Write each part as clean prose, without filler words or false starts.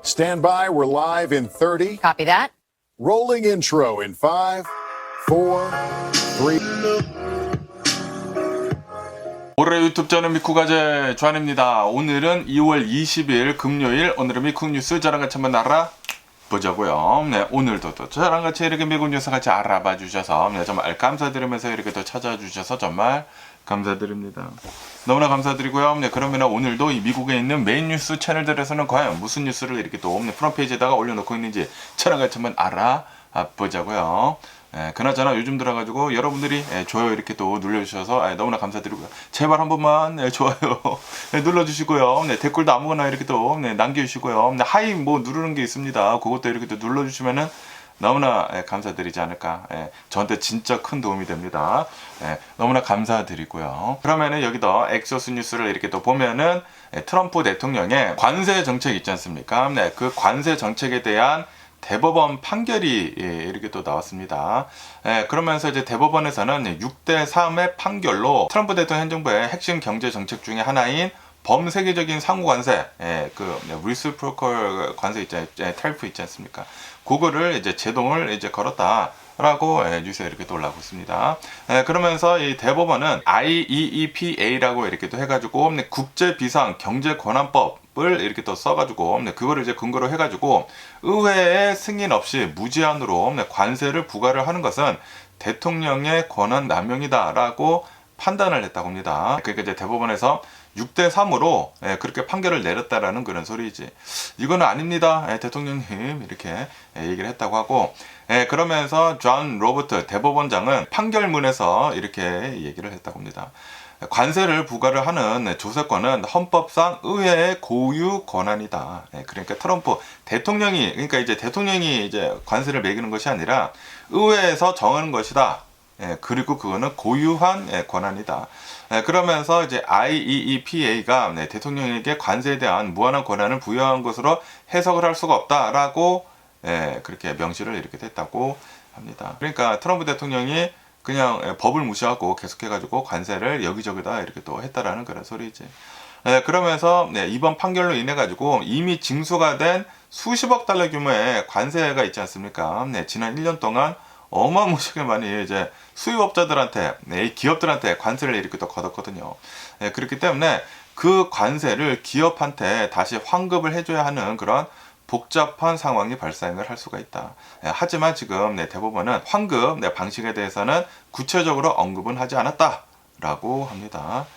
Stand by, we're live in 30. Copy that. Rolling intro in 5, 4, 3. 올해 유튜브 저는 미쿠가제 주한입니다. 오늘은 2월 20일 금요일, 오늘은 미국 뉴스 저랑 같이 한번 알아보자고요. 네, 오늘도 또 저랑 같이 이렇게 미국 뉴스 같이 알아봐 주셔서 정말 감사드리면서 이렇게 또 찾아주셔서 정말 감사드립니다. 너무나 감사드리고요. 네, 그러면 오늘도 이 미국에 있는 메인 뉴스 채널들에서는 과연 무슨 뉴스를 이렇게 또 프론트페이지에다가 올려놓고 있는지 저랑 같이 한번 알아보자고요. 그나저나 요즘 들어가지고 여러분들이 좋아요 이렇게 또 눌러주셔서 너무나 감사드리고요. 제발 한 번만 좋아요 눌러주시고요. 댓글도 아무거나 이렇게 또 남겨주시고요. 하이 뭐 누르는 게 있습니다. 그것도 이렇게 또 눌러주시면은 너무나 감사드리지 않을까. 저한테 진짜 큰 도움이 됩니다. 너무나 감사드리고요. 그러면은 여기도 엑소스 뉴스를 이렇게 또 보면은 트럼프 대통령의 관세 정책 있지 않습니까? 그 관세 정책에 대한 대법원 판결이 이렇게 또 나왔습니다. 그러면서 이제 대법원에서는 6대3의 판결로 트럼프 대통령 행정부의 핵심 경제 정책 중에 하나인 범세계적인 상호 관세, 리시프로컬 관세 텔프 있지 않습니까? 그거를 이제 제동을 이제 걸었다라고 뉴스에 이렇게 또 올라오고 있습니다. 그러면서 이 대법원은 IEEPA라고 이렇게 또 해가지고 국제 비상 경제 권한법을 이렇게 또 써가지고 그거를 이제 근거로 해가지고 의회의 승인 없이 무제한으로 관세를 부과를 하는 것은 대통령의 권한 남용이다라고 판단을 했다고 합니다. 그러니까 이제 대법원에서 6대3으로 그렇게 판결을 내렸다라는 그런 소리지. 이거는 아닙니다. 대통령님 이렇게 얘기를 했다고 하고, 그러면서 존 로버트 대법원장은 판결문에서 이렇게 얘기를 했다고 합니다. 관세를 부과를 하는 조세권은 헌법상 의회의 고유 권한이다. 그러니까 트럼프 대통령이, 그러니까 이제 대통령이 이제 관세를 매기는 것이 아니라 의회에서 정하는 것이다. 그리고 그거는 고유한 권한이다. 그러면서 이제 IEEPA가 대통령에게 관세에 대한 무한한 권한을 부여한 것으로 해석을 할 수가 없다라고 그렇게 명시를 이렇게 됐다고 합니다. 그러니까 트럼프 대통령이 그냥 법을 무시하고 계속해가지고 관세를 여기저기다 이렇게 또 했다라는 그런 소리지. 그러면서 이번 판결로 인해 가지고 이미 징수가 된 수십억 달러 규모의 관세가 있지 않습니까? 지난 1년 동안 어마무시하게 많이 이제 수입업자들한테, 기업들한테 관세를 이렇게 또 걷었거든요. 그렇기 때문에 그 관세를 기업한테 다시 환급을 해줘야 하는 그런 복잡한 상황이 발생을 할 수가 있다. 하지만 지금 대법원은 환급 방식에 대해서는 구체적으로 언급은 하지 않았다라고 합니다.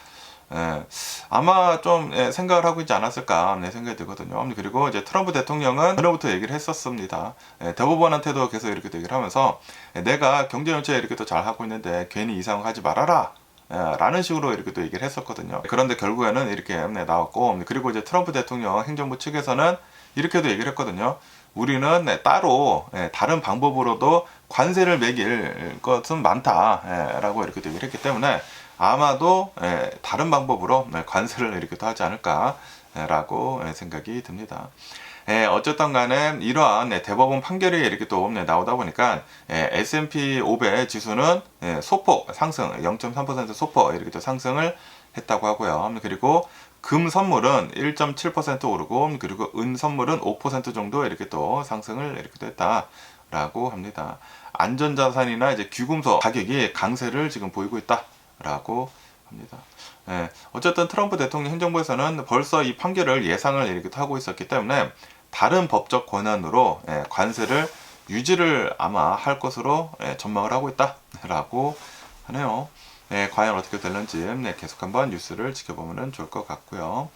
아마 좀 생각을 하고 있지 않았을까 생각이 들거든요. 그리고 이제 트럼프 대통령은 전부터 얘기를 했었습니다. 대법원한테도 계속 이렇게 얘기를 하면서 내가 경제 정책 이렇게 또 잘 하고 있는데 괜히 이상을 하지 말아라 라는 식으로 이렇게 또 얘기를 했었거든요. 그런데 결국에는 이렇게 나왔고, 그리고 이제 트럼프 대통령 행정부 측에서는 이렇게도 얘기를 했거든요. 우리는 따로 다른 방법으로도 관세를 매길 것은 많다라고 이렇게 얘기를 했기 때문에 아마도 다른 방법으로 관세를 이렇게 또 하지 않을까라고 생각이 듭니다. 어쨌든 간에 이러한 대법원 판결이 이렇게 또 나오다 보니까 S&P 500 지수는 소폭 상승 0.3% 소폭 이렇게 또 상승을 했다고 하고요. 그리고 금 선물은 1.7% 오르고, 그리고 은 선물은 5% 정도 이렇게 또 상승을 이렇게 또 했다라고 합니다. 안전자산이나 이제 귀금속 가격이 강세를 지금 보이고 있다라고 합니다. 어쨌든 트럼프 대통령 행정부에서는 벌써 이 판결을 예상을 이렇게 하고 있었기 때문에 다른 법적 권한으로 관세를 유지를 아마 할 것으로 전망을 하고 있다라고 하네요. 과연 어떻게 될는지 계속 한번 뉴스를 지켜보면 좋을 것 같고요.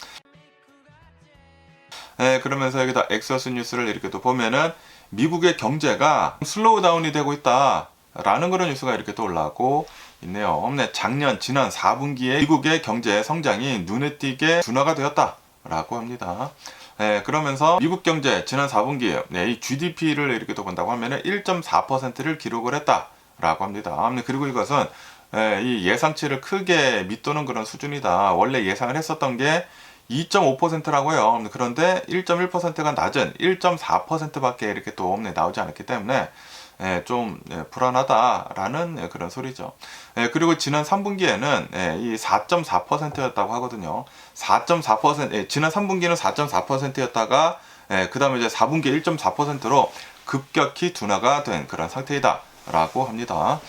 그러면서 여기다 엑소스 뉴스를 이렇게 또 보면은 미국의 경제가 슬로우 다운이 되고 있다라는 그런 뉴스가 이렇게 또 올라오고 있네요. 지난 4분기에 미국의 경제 성장이 눈에 띄게 둔화가 되었다라고 합니다. 그러면서 미국 경제 지난 4분기 이 GDP를 이렇게 또 본다고 하면은 1.4%를 기록을 했다라고 합니다. 그리고 이것은 이 예상치를 크게 밑도는 그런 수준이다. 원래 예상을 했었던 게 2.5%라고요. 그런데 1.1%가 낮은 1.4%밖에 이렇게 또 나오지 않았기 때문에 좀 불안하다라는 그런 소리죠. 그리고 지난 3분기에는 이 4.4%였다고 하거든요. 4.4%, 지난 3분기는 4.4%였다가 그 다음에 이제 4분기에 1.4%로 급격히 둔화가 된 그런 상태이다 라고 합니다.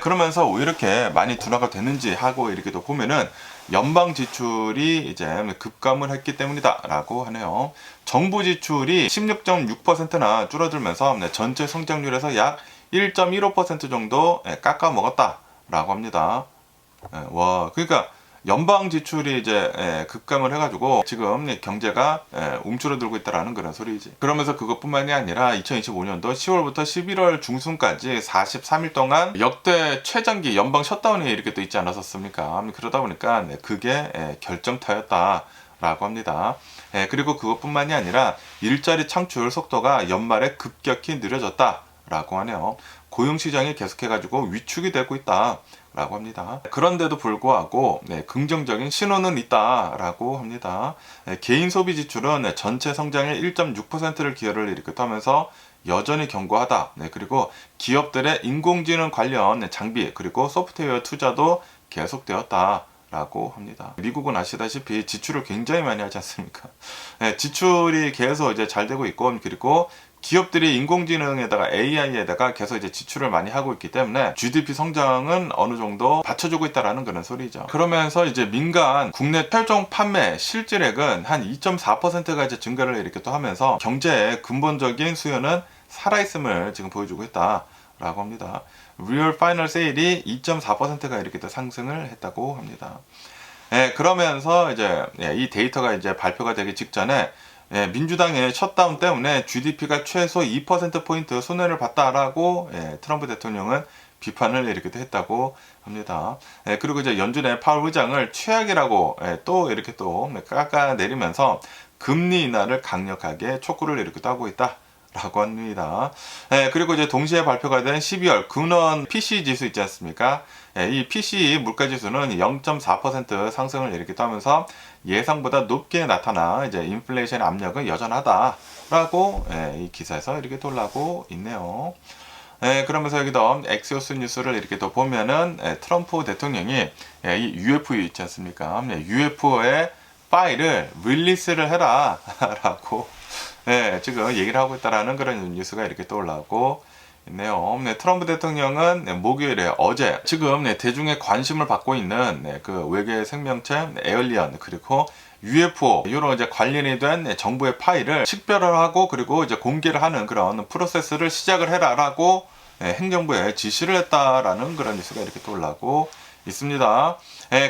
그러면서 왜 이렇게 많이 둔화가 됐는지 하고 이렇게 또 보면은 연방 지출이 이제 급감을 했기 때문이다 라고 하네요. 정부 지출이 16.6%나 줄어들면서 전체 성장률에서 약 1.15% 정도 깎아 먹었다 라고 합니다. 와, 그러니까 연방 지출이 이제 급감을 해가지고 지금 경제가 움츠러들고 있다라는 그런 소리지. 그러면서 그것뿐만이 아니라 2025년도 10월부터 11월 중순까지 43일 동안 역대 최장기 연방 셧다운이 이렇게 또 있지 않았었습니까? 그러다 보니까 그게 결정타였다라고 합니다. 그리고 그것뿐만이 아니라 일자리 창출 속도가 연말에 급격히 느려졌다라고 하네요. 고용 시장이 계속해가지고 위축이 되고 있다. 라고 합니다. 그런데도 불구하고 긍정적인 신호는 있다라고 합니다. 개인 소비 지출은 전체 성장의 1.6%를 기여를 이렇게 하면서 여전히 견고하다. 그리고 기업들의 인공지능 관련 장비 그리고 소프트웨어 투자도 계속되었다. 라고 합니다. 미국은 아시다시피 지출을 굉장히 많이 하지 않습니까? 지출이 계속 이제 잘 되고 있고, 그리고 기업들이 인공지능에다가 AI에다가 계속 이제 지출을 많이 하고 있기 때문에 GDP 성장은 어느 정도 받쳐주고 있다라는 그런 소리죠. 그러면서 이제 민간 국내 최종 판매 실질액은 한 2.4%가 이제 증가를 이렇게 또 하면서 경제의 근본적인 수요는 살아있음을 지금 보여주고 있다라고 합니다. Real Final Sale이 2.4%가 이렇게 또 상승을 했다고 합니다. 그러면서 이제 이 데이터가 이제 발표가 되기 직전에 민주당의 셧다운 때문에 GDP가 최소 2%포인트 손해를 봤다라고 트럼프 대통령은 비판을 이렇게 했다고 합니다. 그리고 이제 연준의 파월 의장을 최악이라고 또 이렇게 또 깎아내리면서 금리 인하를 강력하게 촉구를 이렇게 하고 있다. 라고 합니다. 그리고 이제 동시에 발표가 된 12월 근원 PC 지수 있지 않습니까? 이 PC 물가 지수는 0.4% 상승을 이렇게 하면서 예상보다 높게 나타나 이제 인플레이션 압력은 여전하다라고 이 기사에서 이렇게 올라오고 있네요. 그러면서 여기도 엑시오스 뉴스를 이렇게 또 보면은 트럼프 대통령이 이 UFO 있지 않습니까? UFO의 파일을 릴리스를 해라 라고 지금 얘기를 하고 있다라는 그런 뉴스가 이렇게 또 올라오고 있네요. 트럼프 대통령은 목요일에 어제 지금 대중의 관심을 받고 있는 그 외계 생명체 에얼리언 그리고 UFO 이런 이제 관련이 된 정부의 파일을 식별을 하고 그리고 이제 공개를 하는 그런 프로세스를 시작을 해라라고 행정부에 지시를 했다라는 그런 뉴스가 이렇게 또 올라오고 있습니다.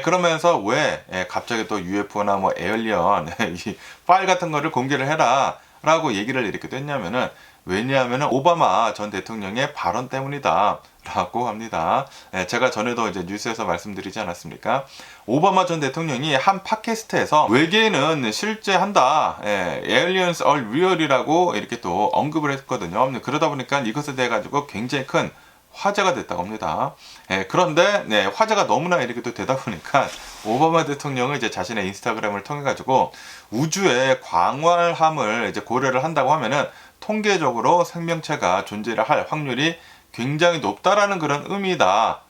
그러면서 왜 갑자기 또 UFO나 뭐 에얼리언 이 파일 같은 거를 공개를 해라 라고 얘기를 이렇게 했냐면은 왜냐하면은 오바마 전 대통령의 발언 때문이다 라고 합니다. 제가 전에도 이제 뉴스에서 말씀드리지 않았습니까? 오바마 전 대통령이 한 팟캐스트에서 외계인은 실제 한다. Aliens are real이라고 이렇게 또 언급을 했거든요. 그러다 보니까 이것에 대해 가지고 굉장히 큰 화제가 됐다고 합니다. 그런데 화제가 너무나 이렇게 또 되다 보니까 오바마 대통령은 이제 자신의 인스타그램을 통해 가지고 우주의 광활함을 이제 고려를 한다고 하면은 통계적으로 생명체가 존재를 할 확률이 굉장히 높다라는 그런 의미다.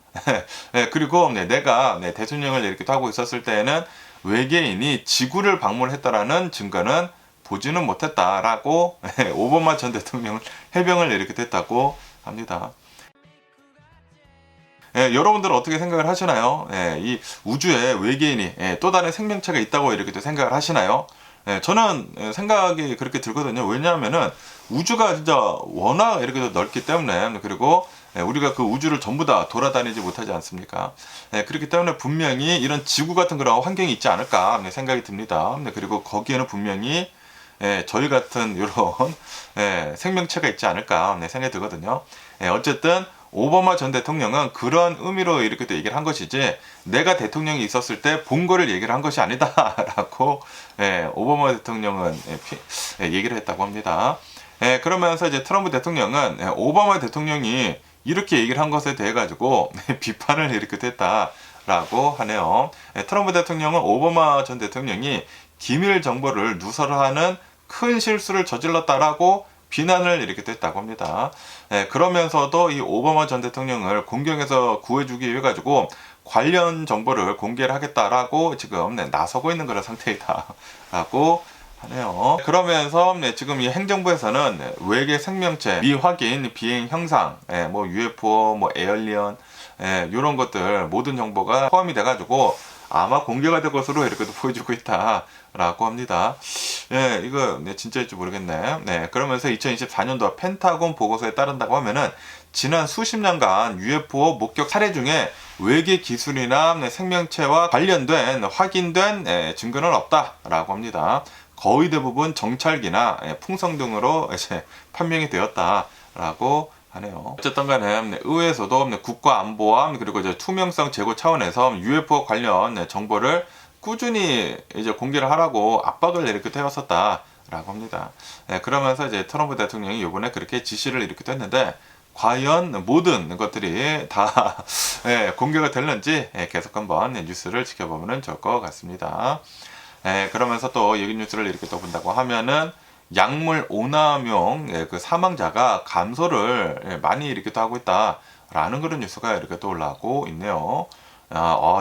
그리고 내가 대통령을 이렇게 하고 있었을 때에는 외계인이 지구를 방문했다라는 증거는 보지는 못했다라고 오바마 전 대통령은 해명을 이렇게 했다고 합니다. 여러분들은 어떻게 생각을 하시나요? 이 우주에 외계인이 또 다른 생명체가 있다고 이렇게 또 생각을 하시나요? 저는 생각이 그렇게 들거든요. 왜냐하면은 우주가 진짜 워낙 이렇게 넓기 때문에 그리고 우리가 그 우주를 전부 다 돌아다니지 못하지 않습니까? 그렇기 때문에 분명히 이런 지구 같은 그런 환경이 있지 않을까 생각이 듭니다. 그리고 거기에는 분명히 저희 같은 이런 생명체가 있지 않을까 생각이 들거든요. 어쨌든 오바마 전 대통령은 그런 의미로 이렇게 또 얘기를 한 것이지 내가 대통령이 있었을 때 본 거를 얘기를 한 것이 아니다라고 오바마 대통령은 얘기를 했다고 합니다. 그러면서 이제 트럼프 대통령은 오바마 대통령이 이렇게 얘기를 한 것에 대해 가지고 비판을 이렇게 했다라고 하네요. 트럼프 대통령은 오바마 전 대통령이 기밀 정보를 누설하는 큰 실수를 저질렀다라고 비난을 이렇게 했다고 합니다. 그러면서도 이 오바마 전 대통령을 공경에서 구해주기 위해 가지고 관련 정보를 공개를 하겠다라고 지금 나서고 있는 그런 상태이다라고 하네요. 그러면서 지금 이 행정부에서는 외계 생명체 미확인 비행 형상, 뭐 UFO, 뭐 에얼리언, 이런 것들 모든 정보가 포함이 돼가지고 아마 공개가 될 것으로 이렇게도 보여주고 있다라고 합니다. 이거 진짜일지 모르겠네. 그러면서 2024년도 펜타곤 보고서에 따른다고 하면은 지난 수십 년간 UFO 목격 사례 중에 외계 기술이나 생명체와 관련된 확인된 증거는 없다라고 합니다. 거의 대부분 정찰기나 풍성 등으로 이제 판명이 되었다라고 하네요. 어쨌든 간에 의회에서도 국가 안보와 그리고 이제 투명성 제고 차원에서 UFO 관련 정보를 꾸준히 이제 공개를 하라고 압박을 이렇게 해왔었다라고 합니다. 그러면서 이제 트럼프 대통령이 이번에 그렇게 지시를 이렇게 했는데 과연 모든 것들이 다 공개가 될는지 계속 한번 뉴스를 지켜보면 좋을 것 같습니다. 그러면서 또 여기 뉴스를 이렇게 또 본다고 하면은 약물 오남용 그 사망자가 감소를 많이 이렇게 또 하고 있다라는 그런 뉴스가 이렇게 또 올라오고 있네요.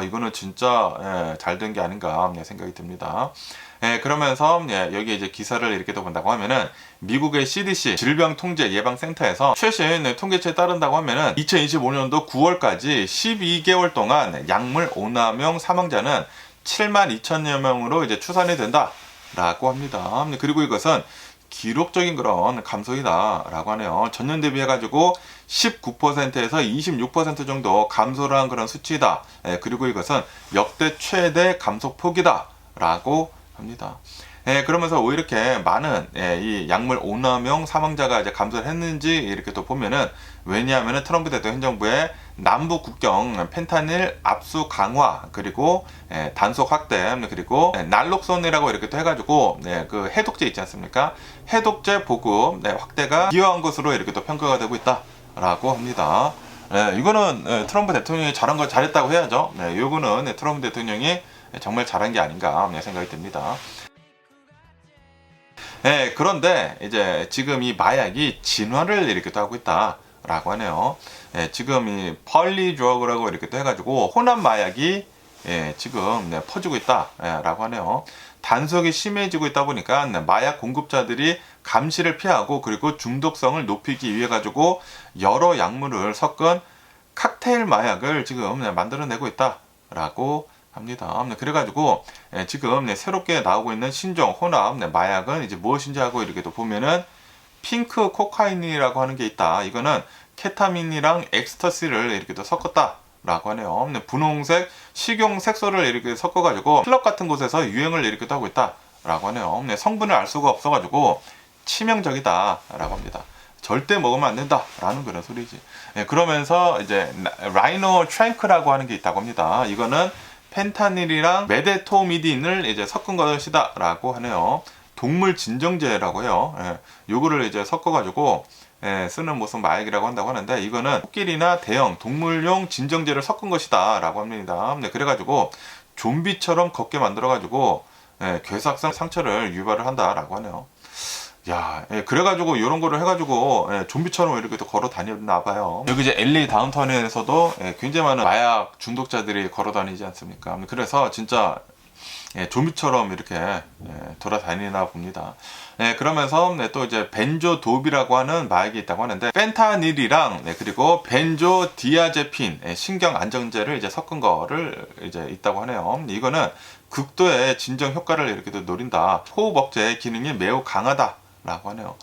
이거는 진짜 잘 된 게 아닌가 생각이 듭니다. 그러면서 여기 이제 기사를 이렇게 또 본다고 하면은 미국의 CDC 질병통제예방센터에서 최신 통계치에 따른다고 하면은 2025년도 9월까지 12개월 동안 약물 오남용 사망자는 7만 2천여 명으로 이제 추산이 된다라고 합니다. 그리고 이것은 기록적인 그런 감소이다라고 하네요. 전년 대비해가지고 19%에서 26% 정도 감소를 한 그런 수치다. 그리고 이것은 역대 최대 감소폭이다라고 합니다. 그러면서 왜 이렇게 많은 이 약물 오남용 사망자가 이제 감소를 했는지 이렇게 또 보면은 왜냐하면은 트럼프 대통령 행정부의 남북 국경 펜타닐 압수 강화 그리고 단속 확대 그리고 날록선이라고 이렇게 또 해가지고 그 해독제 있지 않습니까? 해독제 보급 확대가 기여한 것으로 이렇게 또 평가가 되고 있다라고 합니다. 이거는 트럼프 대통령이 잘한 걸 잘했다고 해야죠. 이거는 트럼프 대통령이 정말 잘한 게 아닌가 생각이 듭니다. 그런데 이제 지금 이 마약이 진화를 이렇게 또 하고 있다라고 하네요. 지금 이 펄리 드러그라고 이렇게 또 해가지고 혼합 마약이 지금 퍼지고 있다라고 하네요. 단속이 심해지고 있다 보니까 마약 공급자들이 감시를 피하고 그리고 중독성을 높이기 위해 가지고 여러 약물을 섞은 칵테일 마약을 지금 만들어내고 있다라고 합니다. 그래가지고 지금 새롭게 나오고 있는 신종 혼합 마약은 이제 무엇인지 하고 이렇게 또 보면은 핑크 코카인이라고 하는 게 있다. 이거는 케타민이랑 엑스터시를 이렇게 또 섞었다라고 하네요. 분홍색 식용 색소를 이렇게 섞어가지고 클럽 같은 곳에서 유행을 이렇게 또 하고 있다라고 하네요. 성분을 알 수가 없어가지고 치명적이다라고 합니다. 절대 먹으면 안 된다라는 그런 소리지. 그러면서 이제 라이노 트랭크라고 하는 게 있다고 합니다. 이거는 펜타닐이랑 메데토미딘을 이제 섞은 것이다라고 하네요. 동물 진정제라고 해요. 요거를 이제 섞어가지고 쓰는 무슨 마약이라고 한다고 하는데 이거는 코끼리나 대형 동물용 진정제를 섞은 것이다라고 합니다. 그래가지고 좀비처럼 걷게 만들어가지고 괴삭성 상처를 유발을 한다라고 하네요. 야, 그래가지고 이런 거를 해가지고 좀비처럼 이렇게 또 걸어 다녔나 봐요. 여기 이제 LA 다운타운에서도 굉장히 많은 마약 중독자들이 걸어 다니지 않습니까? 그래서 진짜 좀비처럼 이렇게 돌아다니나 봅니다. 그러면서 또 이제 벤조도비라고 하는 마약이 있다고 하는데 펜타닐이랑 그리고 벤조디아제핀 신경 안정제를 이제 섞은 거를 이제 있다고 하네요. 이거는 극도의 진정 효과를 이렇게 노린다. 호흡 억제 기능이 매우 강하다. 라고 하네요.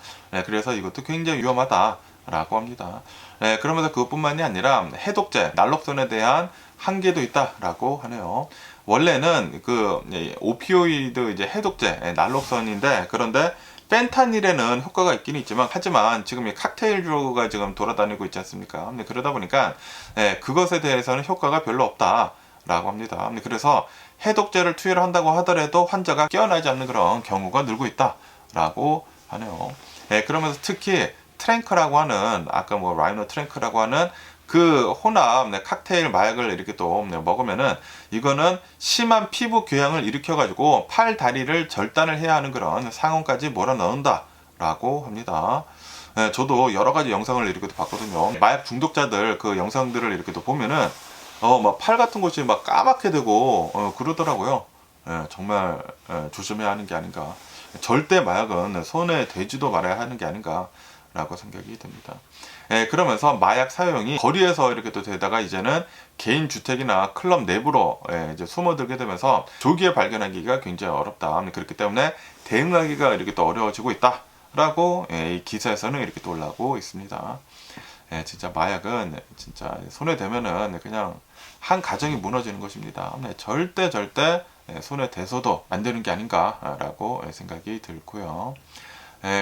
그래서 이것도 굉장히 위험하다라고 합니다. 그러면서 그것뿐만이 아니라 해독제, 날록선에 대한 한계도 있다라고 하네요. 원래는 그 오피오이드 이제 해독제, 날록선인데 그런데 펜타닐에는 효과가 있긴 있지만 하지만 지금 이 칵테일 드러그가 지금 돌아다니고 있지 않습니까? 그러다 보니까 그것에 대해서는 효과가 별로 없다라고 합니다. 그래서 해독제를 투여를 한다고 하더라도 환자가 깨어나지 않는 그런 경우가 늘고 있다라고 하네요. 그러면서 특히 트랭크라고 하는 아까 뭐 라이노 트랭크라고 하는 그 혼합 칵테일 마약을 이렇게 또 먹으면은 이거는 심한 피부 궤양을 일으켜 가지고 팔 다리를 절단을 해야 하는 그런 상황까지 몰아넣는다라고 합니다. 저도 여러 가지 영상을 이렇게 또 봤거든요. 마약 중독자들 그 영상들을 이렇게 또 보면은 막 팔 같은 곳이 막 까맣게 되고 그러더라고요. 정말 조심해야 하는 게 아닌가 절대 마약은 손에 대지도 말아야 하는 게 아닌가라고 생각이 듭니다. 그러면서 마약 사용이 거리에서 이렇게 또 되다가 이제는 개인 주택이나 클럽 내부로 이제 숨어들게 되면서 조기에 발견하기가 굉장히 어렵다. 그렇기 때문에 대응하기가 이렇게 또 어려워지고 있다라고 이 기사에서는 이렇게 또 올라오고 있습니다. 진짜 마약은 진짜 손에 대면은 그냥 한 가정이 무너지는 것입니다. 절대 손에 대서도 안 되는 게 아닌가라고 생각이 들고요.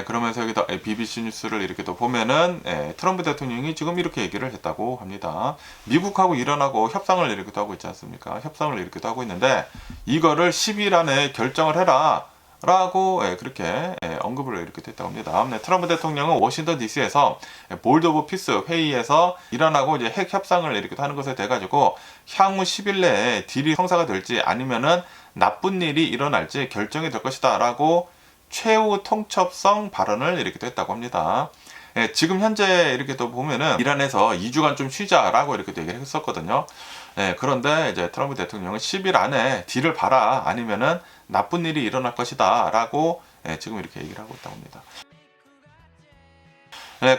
그러면서 여기다 BBC 뉴스를 이렇게 또 보면은 트럼프 대통령이 지금 이렇게 얘기를 했다고 합니다. 미국하고 이란하고 협상을 이렇게 또 하고 있지 않습니까? 협상을 이렇게 또 하고 있는데 이거를 10일 안에 결정을 해라 라고 그렇게 언급을 이렇게 됐다고 합니다. 트럼프 대통령은 워싱턴 DC에서 볼드 오브 피스 회의에서 이란하고 이제 핵 협상을 이렇게 하는 것에 대해 가지고 향후 10일 내에 딜이 성사가 될지 아니면은 나쁜 일이 일어날지 결정이 될 것이다 라고 최후 통첩성 발언을 이렇게 했다고 합니다. 지금 현재 이렇게 또 보면은 이란에서 2주간 좀 쉬자라고 이렇게 또 얘기를 했었거든요. 그런데 이제 트럼프 대통령은 10일 안에 딜을 봐라 아니면은 나쁜 일이 일어날 것이다 라고 지금 이렇게 얘기를 하고 있다고 합니다.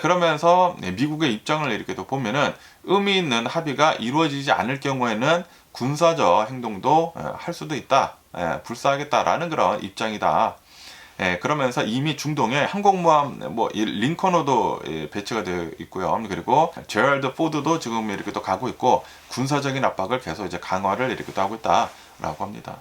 그러면서 미국의 입장을 이렇게 또 보면은 의미 있는 합의가 이루어지지 않을 경우에는 군사적 행동도 할 수도 있다, 불사하겠다라는 그런 입장이다. 그러면서 이미 중동에 항공모함 링컨호도 배치가 되어 있고요. 그리고 제럴드 포드도 지금 이렇게 또 가고 있고 군사적인 압박을 계속 이제 강화를 이렇게 또 하고 있다라고 합니다.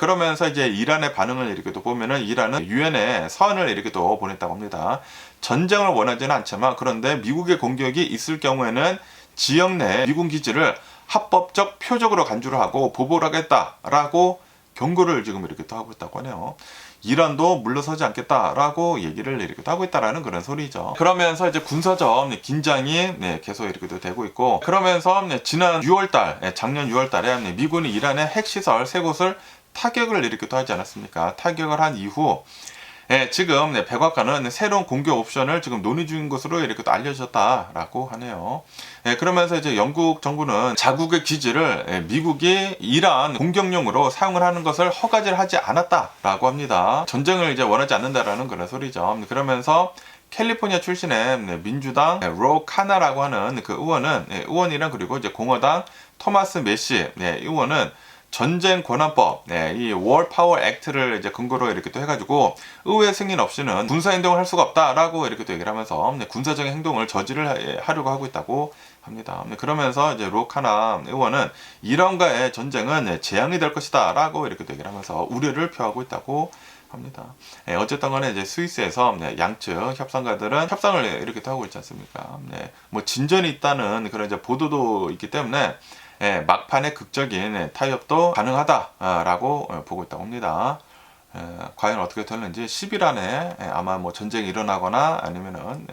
그러면서 이제 이란의 반응을 이렇게 또 보면은 이란은 유엔에 서한을 이렇게 또 보냈다고 합니다. 전쟁을 원하지는 않지만 그런데 미국의 공격이 있을 경우에는 지역 내 미군 기지를 합법적 표적으로 간주를 하고 보복을 하겠다라고 경고를 지금 이렇게 또 하고 있다고 하네요. 이란도 물러서지 않겠다라고 얘기를 이렇게 하고 있다라는 그런 소리죠. 그러면서 이제 군사적 긴장이 계속 이렇게 되고 있고, 그러면서 지난 6월달, 작년 6월달에 미군이 이란의 핵시설 3곳을 타격을 이렇게 또 하지 않았습니까? 타격을 한 이후 지금 백악관은 새로운 공격 옵션을 지금 논의 중인 것으로 이렇게 또 알려졌다라고 하네요. 그러면서 이제 영국 정부는 자국의 기지를 미국이 이란 공격용으로 사용을 하는 것을 허가를 하지 않았다라고 합니다. 전쟁을 이제 원하지 않는다라는 그런 소리죠. 그러면서 캘리포니아 출신의 민주당 로 카나라고 하는 그 의원이랑 그리고 이제 공화당 토마스 메시 의원은 전쟁 권한법, 이 월 파워 액트를 이제 근거로 이렇게 또 해가지고 의회 승인 없이는 군사 행동을 할 수가 없다라고 이렇게 또 얘기를 하면서 군사적인 행동을 저지를 하려고 하고 있다고 합니다. 그러면서 이제 로카나 의원은 이란과의 전쟁은 재앙이 될 것이다라고 이렇게 또 얘기를 하면서 우려를 표하고 있다고 합니다. 어쨌든 간에 이제 스위스에서 양측 협상가들은 협상을 이렇게 또 하고 있지 않습니까? 뭐 진전이 있다는 그런 이제 보도도 있기 때문에 막판에 극적인 타협도 가능하다라고 보고 있다고 합니다. 과연 어떻게 될는지 10일 안에 아마 뭐 전쟁이 일어나거나 아니면은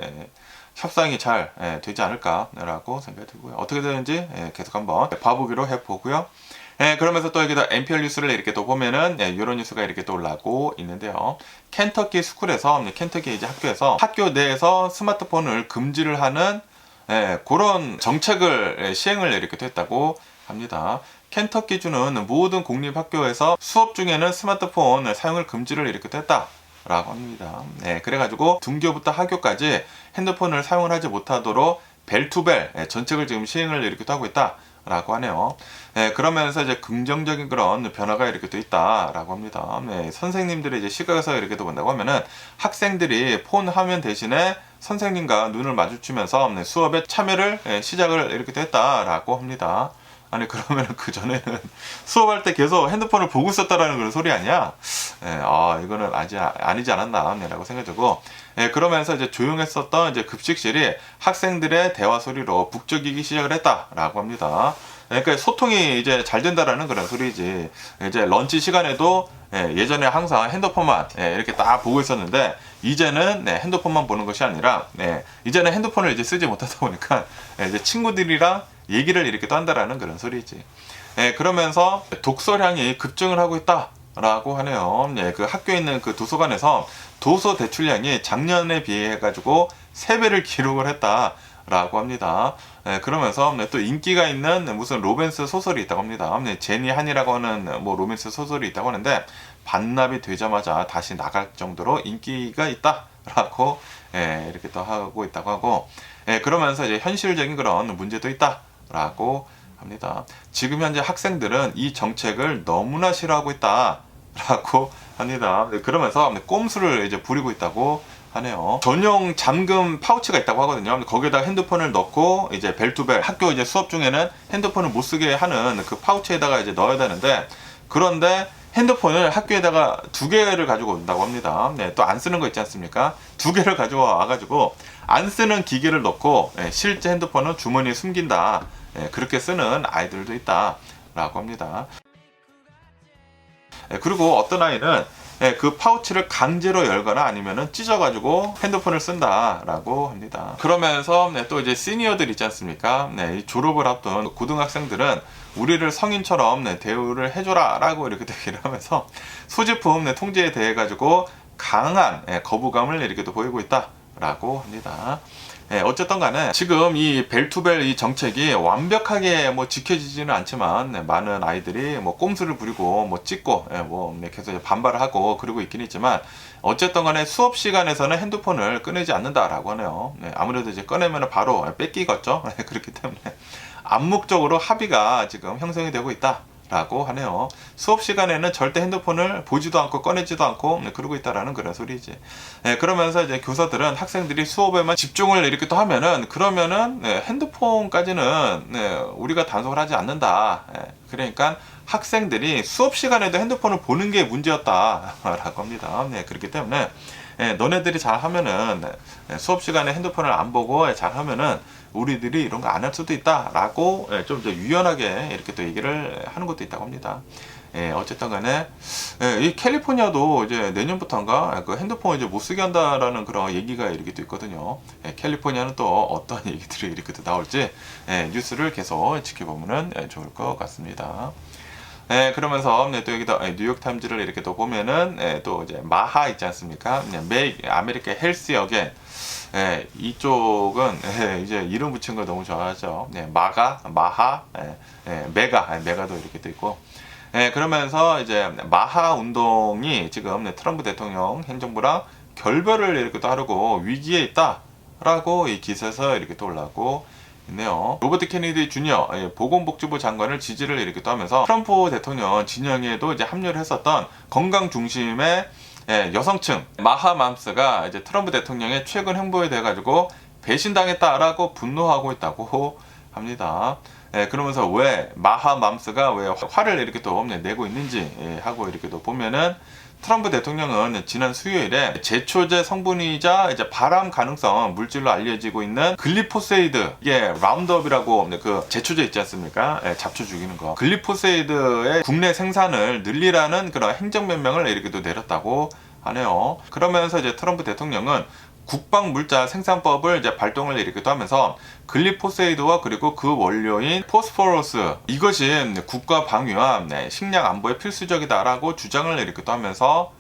협상이 잘 되지 않을까라고 생각이 들고요. 어떻게 되는지 계속 한번 봐보기로 해보고요. 그러면서 또 여기다 NPR 뉴스를 이렇게 또 보면은 이런 뉴스가 이렇게 또 올라오고 있는데요. 켄터키 스쿨에서 켄터키 이제 학교에서 학교 내에서 스마트폰을 금지를 하는 그런 정책을 시행을 이렇게 했다고 합니다. 켄터키주는 모든 공립학교에서 수업 중에는 스마트폰 사용을 금지를 이렇게 했다라고 합니다. 그래가지고 등교부터 학교까지 핸드폰을 사용을 하지 못하도록 벨투벨 정책을 지금 시행을 이렇게 하고 있다라고 하네요. 그러면서 이제 긍정적인 그런 변화가 이렇게 또 있다라고 합니다. 선생님들의 이제 시각에서 이렇게 또 본다고 하면은 학생들이 폰 화면 대신에 선생님과 눈을 마주치면서 수업에 참여를 시작을 이렇게 했다라고 합니다. 아니 그러면 그 전에는 수업할 때 계속 핸드폰을 보고 있었다라는 그런 소리 아니야? 이거는 아니지 않았나라고 생각되고, 그러면서 이제 조용했었던 이제 급식실이 학생들의 대화 소리로 북적이기 시작을 했다라고 합니다. 그러니까 소통이 이제 잘 된다라는 그런 소리지. 이제 런치 시간에도 예전에 항상 핸드폰만 이렇게 딱 보고 있었는데 이제는 핸드폰만 보는 것이 아니라 이제는 핸드폰을 이제 쓰지 못하다 보니까 이제 친구들이랑 얘기를 이렇게 또 한다라는 그런 소리지. 그러면서 독서량이 급증을 하고 있다라고 하네요. 그 학교에 있는 그 도서관에서 도서 대출량이 작년에 비해 가지고 3배를 기록을 했다 라고 합니다. 그러면서 또 인기가 있는 무슨 로맨스 소설이 있다고 합니다. 제니 한이라고 하는 뭐 로맨스 소설이 있다고 하는데 반납이 되자마자 다시 나갈 정도로 인기가 있다라고 이렇게 또 하고 있다고 하고, 그러면서 이제 현실적인 그런 문제도 있다라고 합니다. 지금 현재 학생들은 이 정책을 너무나 싫어하고 있다라고 합니다. 그러면서 꼼수를 이제 부리고 있다고 하네요. 전용 잠금 파우치가 있다고 하거든요. 거기에다 핸드폰을 넣고 이제 벨투벨 학교 이제 수업 중에는 핸드폰을 못 쓰게 하는 그 파우치에다가 이제 넣어야 되는데, 그런데 핸드폰을 학교에다가 2개를 가지고 온다고 합니다. 또 안 쓰는 거 있지 않습니까? 2개를 가지고 와가지고 안 쓰는 기계를 넣고 실제 핸드폰은 주머니에 숨긴다. 그렇게 쓰는 아이들도 있다라고 합니다. 그리고 어떤 아이는 그 파우치를 강제로 열거나 아니면은 찢어가지고 핸드폰을 쓴다라고 합니다. 그러면서 또 이제 시니어들 있지 않습니까? 이 졸업을 앞둔 고등학생들은 우리를 성인처럼 대우를 해줘라라고 이렇게 얘기를 하면서 소지품 통제에 대해 가지고 강한 거부감을 이렇게 또 보이고 있다라고 합니다. 어쨌든 간에 지금 이 벨투벨 이 정책이 완벽하게 뭐 지켜지지는 않지만 많은 아이들이 뭐 꼼수를 부리고 뭐 찍고 뭐 계속 반발을 하고 그러고 있긴 있지만, 어쨌든 간에 수업 시간에서는 핸드폰을 꺼내지 않는다라고 하네요. 아무래도 이제 꺼내면 바로 뺏기겠죠. 그렇기 때문에 암묵적으로 합의가 지금 형성이 되고 있다 라고 하네요. 수업 시간에는 절대 핸드폰을 보지도 않고 꺼내지도 않고 그러고 있다라는 그런 소리지. 그러면서 이제 교사들은 학생들이 수업에만 집중을 이렇게 또 하면은, 그러면은 핸드폰까지는 우리가 단속을 하지 않는다. 그러니까 학생들이 수업 시간에도 핸드폰을 보는 게 문제였다라고 합니다. 그렇기 때문에 너네들이 잘 하면은 수업 시간에 핸드폰을 안 보고 잘 하면은 우리들이 이런 거 안 할 수도 있다라고 좀 더 유연하게 이렇게 또 얘기를 하는 것도 있다고 합니다. 어쨌든 간에 이 캘리포니아도 이제 내년부터인가 그 핸드폰 이제 못 쓰게 한다라는 그런 얘기가 이렇게 또 있거든요. 캘리포니아는 또 어떤 얘기들이 이렇게 또 나올지 뉴스를 계속 지켜보면 좋을 것 같습니다. 그러면서 또 여기다 뉴욕타임즈를 이렇게 또 보면은 또 이제 마하 있지 않습니까? Make America Healthy Again. 이쪽은 이제 이름 붙인 거 너무 좋아하죠. 마가, 마하, 메가도 이렇게 또 있고. 그러면서 이제 마하 운동이 지금 트럼프 대통령 행정부랑 결별을 이렇게 또 하려고 위기에 있다라고 이 기사에서 이렇게 또 올라오고 있네요. 로버트 케네디 주니어 보건복지부 장관을 지지를 이렇게 또 하면서 트럼프 대통령 진영에도 이제 합류를 했었던 건강 중심의 여성층 마하맘스가 이제 트럼프 대통령의 최근 행보에 대해 가지고 배신당했다라고 분노하고 있다고 합니다. 그러면서 왜 마하맘스가 왜 화를 이렇게 또 내고 있는지 하고 이렇게 또 보면은, 트럼프 대통령은 지난 수요일에 제초제 성분이자 이제 발암 가능성 물질로 알려지고 있는 글리포세이드, 이게 라운드업이라고 그 제초제 있지 않습니까? 잡초 죽이는 거. 글리포세이드의 국내 생산을 늘리라는 그런 행정명령을 이렇게 또 내렸다고 하네요. 그러면서 이제 트럼프 대통령은 국방물자 생산법을 이제 발동을 이렇게 또 하면서 글리포세이드와 그리고 그 원료인 포스포러스, 이것이 국가 방위와 식량 안보에 필수적이다라고 주장을 이렇게 또 하면서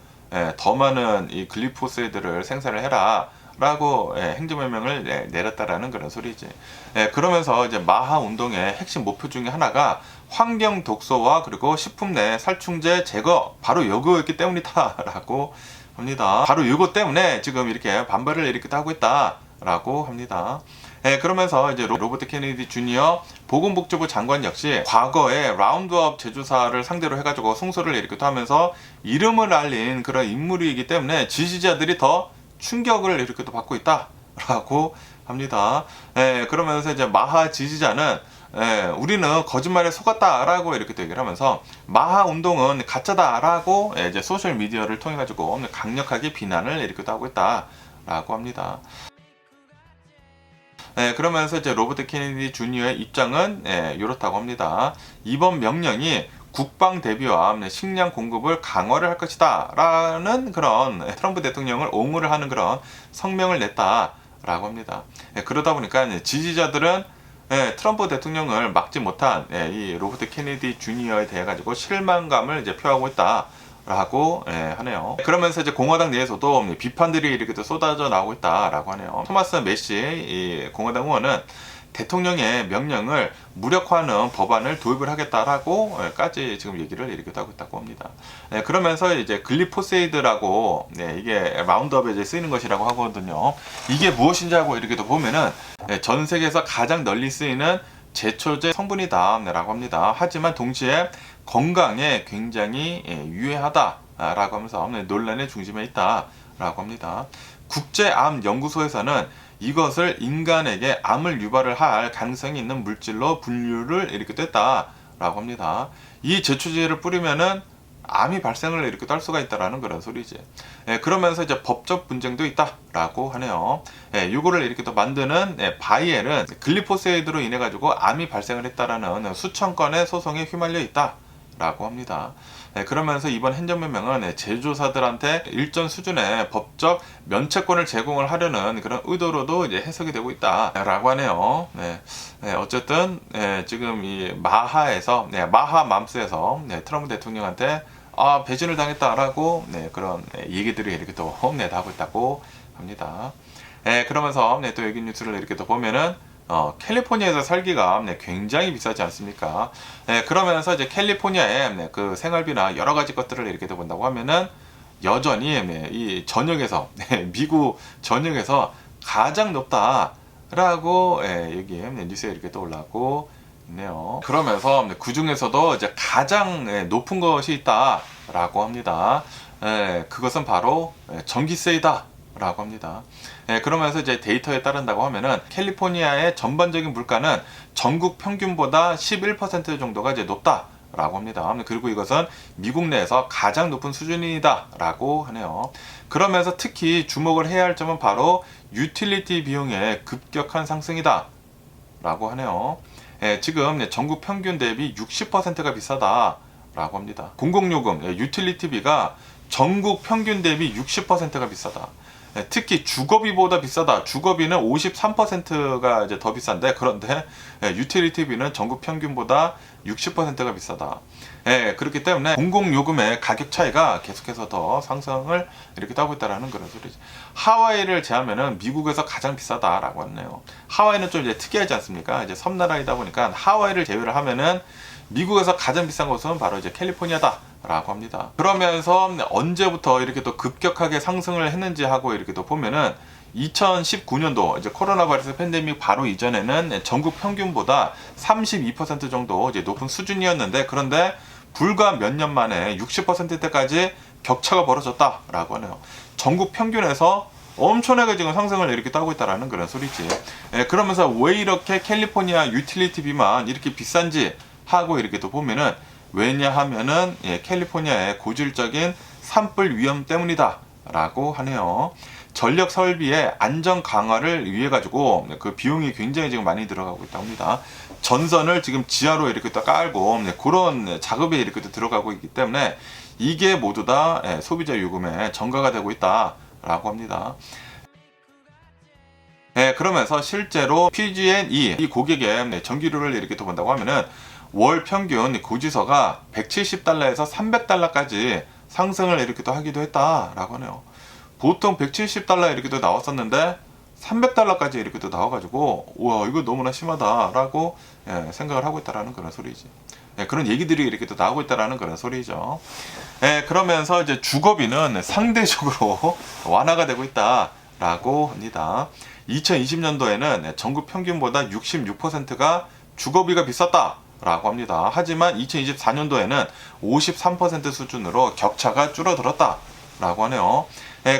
더 많은 이 글리포세이드를 생산을 해라 라고 행정명령을 내렸다라는 그런 소리지. 그러면서 이제 마하 운동의 핵심 목표 중에 하나가 환경 독소와 그리고 식품 내 살충제 제거, 바로 요거였기 때문이다라고 합니다. 바로 이것 때문에 지금 이렇게 반발을 이렇게 하고 있다라고 합니다. 그러면서 이제 로버트 케네디 주니어 보건복지부 장관 역시 과거에 라운드업 제조사를 상대로 해가지고 승소를 이렇게 또 하면서 이름을 알린 그런 인물이기 때문에 지지자들이 더 충격을 이렇게 또 받고 있다라고 합니다. 그러면서 이제 마하 지지자는 우리는 거짓말에 속았다라고 이렇게 얘기를 하면서 마하 운동은 가짜다라고 이제 소셜 미디어를 통해 가지고 강력하게 비난을 이렇게 하고 있다라고 합니다. 그러면서 이제 로버트 케네디 주니어의 입장은 이렇다고 합니다. 이번 명령이 국방 대비와 식량 공급을 강화를 할 것이다 라는 그런 트럼프 대통령을 옹호를 하는 그런 성명을 냈다라고 합니다. 그러다 보니까 지지자들은 트럼프 대통령을 막지 못한 이 로버트 케네디 주니어에 대해 가지고 실망감을 이제 표하고 있다 라고 하네요. 그러면서 이제 공화당 내에서도 비판들이 이렇게 또 쏟아져 나오고 있다라고 하네요. 토마스 메시 이 공화당 의원은 대통령의 명령을 무력화하는 법안을 도입을 하겠다라고까지 지금 얘기를 이렇게 하고 있다고 합니다. 그러면서 이제 글리포세이드라고 이게 마운드업에 이제 쓰이는 것이라고 하거든요. 이게 무엇인지 하고 이렇게 또 보면은 전 세계에서 가장 널리 쓰이는 제초제 성분이다라고 합니다. 하지만 동시에 건강에 굉장히 유해하다라고 하면서 논란의 중심에 있다라고 합니다. 국제암연구소에서는 이것을 인간에게 암을 유발을 할 가능성이 있는 물질로 분류를 이렇게 됐다라고 합니다. 이 제초제를 뿌리면은 암이 발생을 이렇게 할 수가 있다라는 그런 소리지. 그러면서 이제 법적 분쟁도 있다라고 하네요. 이거를 이렇게 또 만드는 바이엘은 글리포세이드로 인해 가지고 암이 발생을 했다라는 수천 건의 소송에 휘말려 있다라고 합니다. 그러면서 이번 행정명령은 제조사들한테 일정 수준의 법적 면책권을 제공을 하려는 그런 의도로도 이제 해석이 되고 있다라고 하네요. 어쨌든 지금 이 마하에서 마하맘스에서 트럼프 대통령한테 배신을 당했다라고 그런 얘기들이 이렇게 또 나오고 있다고 합니다. 그러면서 또 여기 뉴스를 이렇게 또 보면은 캘리포니아에서 살기가 굉장히 비싸지 않습니까? 그러면서 이제 캘리포니아의 그 생활비나 여러 가지 것들을 이렇게 또 본다고 하면은 여전히 이 전역에서 미국 전역에서 가장 높다라고 여기 뉴스에 이렇게 또 올라오고 있네요. 그러면서 그 중에서도 이제 가장 높은 것이 있다라고 합니다. 그것은 바로 전기세이다. 라고 합니다. 그러면서 이제 데이터에 따른다고 하면은 캘리포니아의 전반적인 물가는 전국 평균보다 11% 정도가 이제 높다라고 합니다. 그리고 이것은 미국 내에서 가장 높은 수준이다라고 하네요. 그러면서 특히 주목을 해야 할 점은 바로 유틸리티 비용의 급격한 상승이다라고 하네요. 지금 전국 평균 대비 60%가 비싸다라고 합니다. 공공요금, 유틸리티비가 전국 평균 대비 60%가 비싸다. 특히 주거비보다 비싸다. 주거비는 53%가 이제 더 비싼데, 그런데 유틸리티비는 전국 평균보다 60%가 비싸다. 그렇기 때문에 공공요금의 가격 차이가 계속해서 더 상승을 이렇게 하고 있다라는 그런 소리죠. 하와이를 제하면은 미국에서 가장 비싸다라고 하네요. 하와이는 좀 이제 특이하지 않습니까? 이제 섬나라이다 보니까 하와이를 제외를 하면은 미국에서 가장 비싼 곳은 바로 이제 캘리포니아다. 라고 합니다. 그러면서 언제부터 이렇게 또 급격하게 상승을 했는지 하고 이렇게 또 보면은 2019년도 이제 코로나 바이러스 팬데믹 바로 이전에는 전국 평균보다 32% 정도 이제 높은 수준이었는데, 그런데 불과 몇 년 만에 60%대까지 격차가 벌어졌다라고 하네요. 전국 평균에서 엄청나게 지금 상승을 이렇게 하고 있다라는 그런 소리지. 그러면서 왜 이렇게 캘리포니아 유틸리티비만 이렇게 비싼지 하고 이렇게 또 보면은, 왜냐하면은 캘리포니아의 고질적인 산불 위험 때문이다 라고 하네요. 전력 설비의 안전 강화를 위해 가지고 그 비용이 굉장히 지금 많이 들어가고 있다고 합니다. 전선을 지금 지하로 이렇게 또 깔고 그런 작업에 이렇게 또 들어가고 있기 때문에 이게 모두 다 소비자 요금에 전가가 되고 있다라고 합니다. 그러면서 실제로 PG&E 이 고객의 전기료를 이렇게 또 본다고 하면은 월 평균 고지서가 170달러에서 300달러까지 상승을 이렇게 또 하기도 했다라고 하네요. 보통 170달러 이렇게 또 나왔었는데 300달러까지 이렇게 또 나와가지고 우와, 이거 너무나 심하다라고 생각을 하고 있다라는 그런 소리지. 그런 얘기들이 이렇게 또 나오고 있다라는 그런 소리죠. 그러면서 이제 주거비는 상대적으로 완화가 되고 있다라고 합니다. 2020년도에는 전국 평균보다 66%가 주거비가 비쌌다 라고 합니다. 하지만 2024년도에는 53% 수준으로 격차가 줄어들었다 라고 하네요.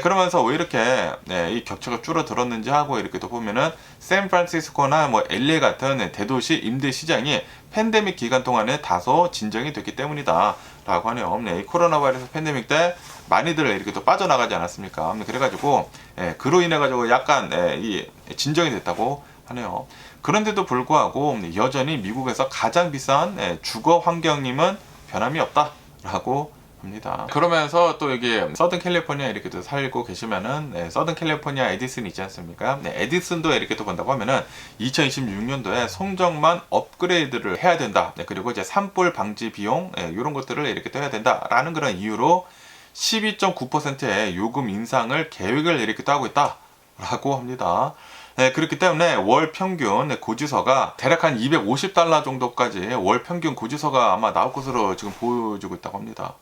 그러면서 왜 이렇게 이 격차가 줄어들었는지 하고 이렇게 또 보면은 샌프란시스코나 뭐 LA 같은 대도시 임대 시장이 팬데믹 기간 동안에 다소 진정이 됐기 때문이다 라고 하네요. 이 코로나 바이러스 팬데믹 때 많이들 이렇게 또 빠져나가지 않았습니까? 그래가지고 그로 인해 가지고 약간 이 진정이 됐다고 하네요. 그런데도 불구하고 여전히 미국에서 가장 비싼 주거 환경임은 변함이 없다라고 합니다. 그러면서 또 여기 서든 캘리포니아 이렇게 또 살고 계시면은 서든 캘리포니아 에디슨 있지 않습니까? 에디슨도 이렇게 또 본다고 하면은 2026년도에 성적만 업그레이드를 해야 된다. 그리고 이제 산불 방지 비용 이런 것들을 이렇게 또 해야 된다라는 그런 이유로 12.9%의 요금 인상을 계획을 이렇게 또 하고 있다라고 합니다. 그렇기 때문에 월 평균 고지서가 대략 한 $250 정도까지 월 평균 고지서가 아마 나올 것으로 지금 보여지고 있다고 합니다.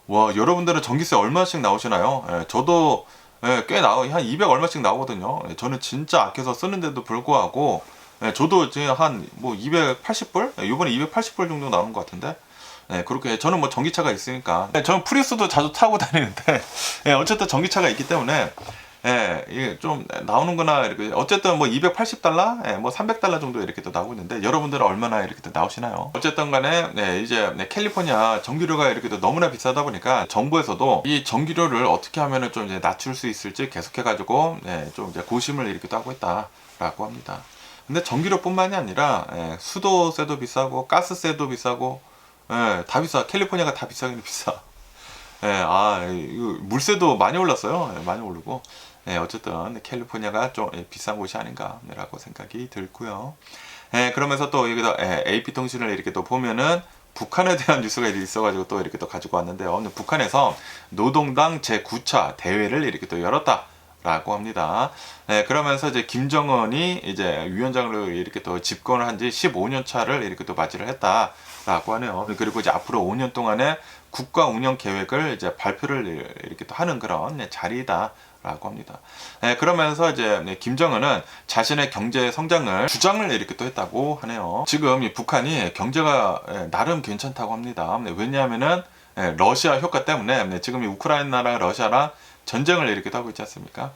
와, 여러분들은 전기세 얼마씩 나오시나요? 저도 꽤 한 200 얼마씩 나오거든요. 저는 진짜 아껴서 쓰는데도 불구하고 저도 지금 한 뭐 280불? 이번에 280불 정도 나오는 것 같은데 그렇게 저는 뭐 전기차가 있으니까 저는 프리우스도 자주 타고 다니는데 어쨌든 전기차가 있기 때문에 이게 좀 나오는구나 이렇게 어쨌든 뭐 $280 뭐 $300 정도 이렇게 또 나오고 있는데 여러분들은 얼마나 이렇게 또 나오시나요? 어쨌든 간에 이제 캘리포니아 전기료가 이렇게 또 너무나 비싸다 보니까 정부에서도 이 전기료를 어떻게 하면은 좀 이제 낮출 수 있을지 계속해 가지고 좀 이제 고심을 이렇게 또 하고 있다라고 합니다. 근데 전기료뿐만이 아니라 수도세도 비싸고 가스세도 비싸고 다 비싸. 캘리포니아가 다 비싸긴 비싸. 이거 물세도 많이 올랐어요. 많이 오르고. 어쨌든 캘리포니아가 좀 비싼 곳이 아닌가라고 생각이 들고요. 그러면서 또 여기다 AP통신을 이렇게 또 보면은 북한에 대한 뉴스가 있어가지고 또 이렇게 또 가지고 왔는데요. 근데 북한에서 노동당 제9차 대회를 이렇게 또 열었다라고 합니다. 그러면서 이제 김정은이 이제 위원장으로 이렇게 또 집권을 한 지 15년 차를 이렇게 또 맞이를 했다라고 하네요. 그리고 이제 앞으로 5년 동안의 국가 운영 계획을 이제 발표를 이렇게 또 하는 그런 자리다라고 합니다. 그러면서 이제 김정은은 자신의 경제 성장을 주장을 이렇게 또 했다고 하네요. 지금 이 북한이 경제가 나름 괜찮다고 합니다. 왜냐하면은 러시아 효과 때문에 지금 이 우크라이나랑 러시아랑 전쟁을 이렇게 하고 있지 않습니까?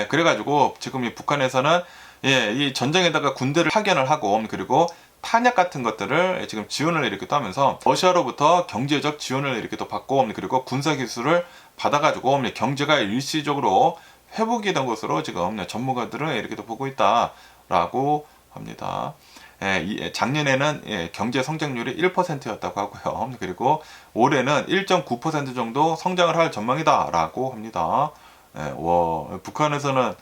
그래가지고 지금 이 북한에서는 이 전쟁에다가 군대를 파견을 하고 그리고 탄약 같은 것들을 지금 지원을 이렇게 또 하면서 러시아로부터 경제적 지원을 이렇게 또 받고 그리고 군사 기술을 받아가지고 경제가 일시적으로 회복이 된 것으로 지금 전문가들은 이렇게 또 보고 있다라고 합니다. 작년에는 경제 성장률이 1%였다고 하고요. 그리고 올해는 1.9% 정도 성장을 할 전망이다라고 합니다. 북한에서는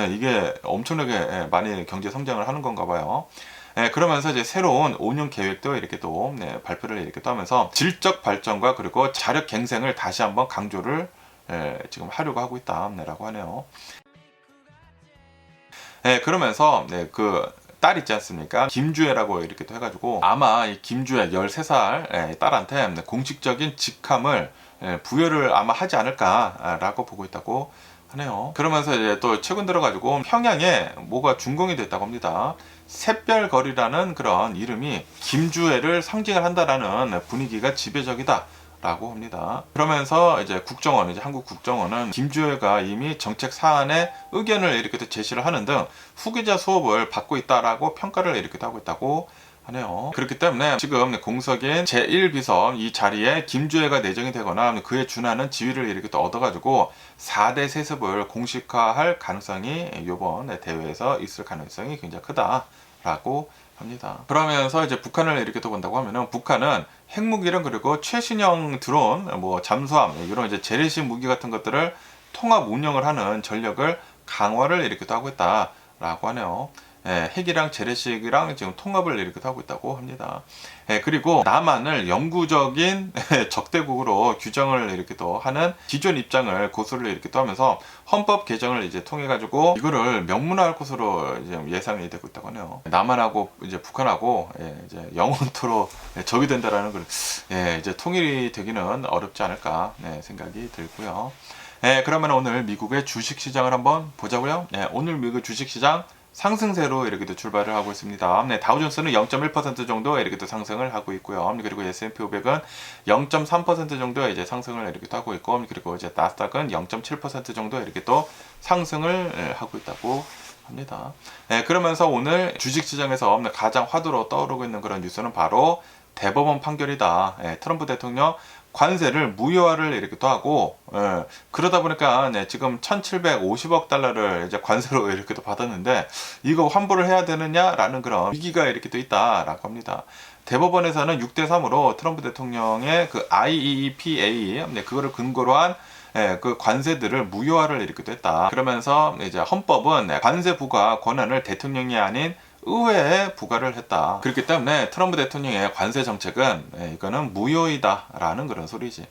이게 엄청나게 많이 경제 성장을 하는 건가 봐요. 그러면서 이제 새로운 5년 계획도 이렇게 또 발표를 이렇게 또 하면서 질적 발전과 그리고 자력 갱생을 다시 한번 강조를 지금 하려고 하고 있다라고 하네요. 그러면서 그 딸 있지 않습니까? 김주애라고 이렇게 또 해가지고 아마 이 김주애 13살 딸한테 공식적인 직함을 부여를 아마 하지 않을까라고 보고 있다고 하네요. 그러면서 이제 또 최근 들어가지고 평양에 뭐가 준공이 됐다고 합니다. 샛별거리라는 그런 이름이 김주애를 상징을 한다라는 분위기가 지배적이다. 라고 합니다. 그러면서 이제 한국 국정원은 김주애가 이미 정책 사안에 의견을 이렇게 제시를 하는 등 후기자 수업을 받고 있다라고 평가를 이렇게 하고 있다고 하네요. 그렇기 때문에 지금 공석인 제1비서 이 자리에 김주애가 내정이 되거나 그에 준하는 지위를 이렇게 또 얻어가지고 4대 세습을 공식화할 가능성이 이번 대회에서 있을 가능성이 굉장히 크다라고 합니다. 그러면서 이제 북한을 이렇게 또 본다고 하면은 북한은 핵무기랑 그리고 최신형 드론, 뭐 잠수함 이런 이제 재래식 무기 같은 것들을 통합 운영을 하는 전력을 강화를 이렇게 또 하고 있다라고 하네요. 핵이랑 재래식이랑 지금 통합을 이렇게 하고 있다고 합니다. 그리고 남한을 영구적인 적대국으로 규정을 이렇게 또 하는 기존 입장을 고수를 이렇게 또 하면서 헌법 개정을 이제 통해 가지고 이거를 명문화할 것으로 이제 예상이 되고 있다고 하네요. 남한하고 이제 북한하고 이제 영원토록 적이 된다라는 걸 이제 통일이 되기는 어렵지 않을까 생각이 들고요. 그러면 오늘 미국의 주식 시장을 한번 보자고요. 오늘 미국 주식 시장 상승세로 이렇게 또 출발을 하고 있습니다. 다우존스는 0.1% 정도 이렇게 또 상승을 하고 있고요. 그리고 S&P 500은 0.3% 정도 이제 상승을 이렇게 또 하고 있고, 그리고 이제 나스닥은 0.7% 정도 이렇게 또 상승을 하고 있다고 합니다. 그러면서 오늘 주식시장에서 가장 화두로 떠오르고 있는 그런 뉴스는 바로 대법원 판결이다. 트럼프 대통령 관세를 무효화를 이렇게 또 하고, 그러다 보니까 지금 1,750억 달러를 이제 관세로 이렇게 또 받았는데 이거 환불을 해야 되느냐라는 그런 위기가 이렇게 또 있다라고 합니다. 대법원에서는 6대3으로 트럼프 대통령의 그 IEEPA 그거를 근거로 한 그 관세들을 무효화를 이렇게 됐다. 그러면서 이제 헌법은 관세 부과 권한을 대통령이 아닌 의회에 부과를 했다. 그렇기 때문에 트럼프 대통령의 관세 정책은 이거는 무효이다라는 그런 소리지.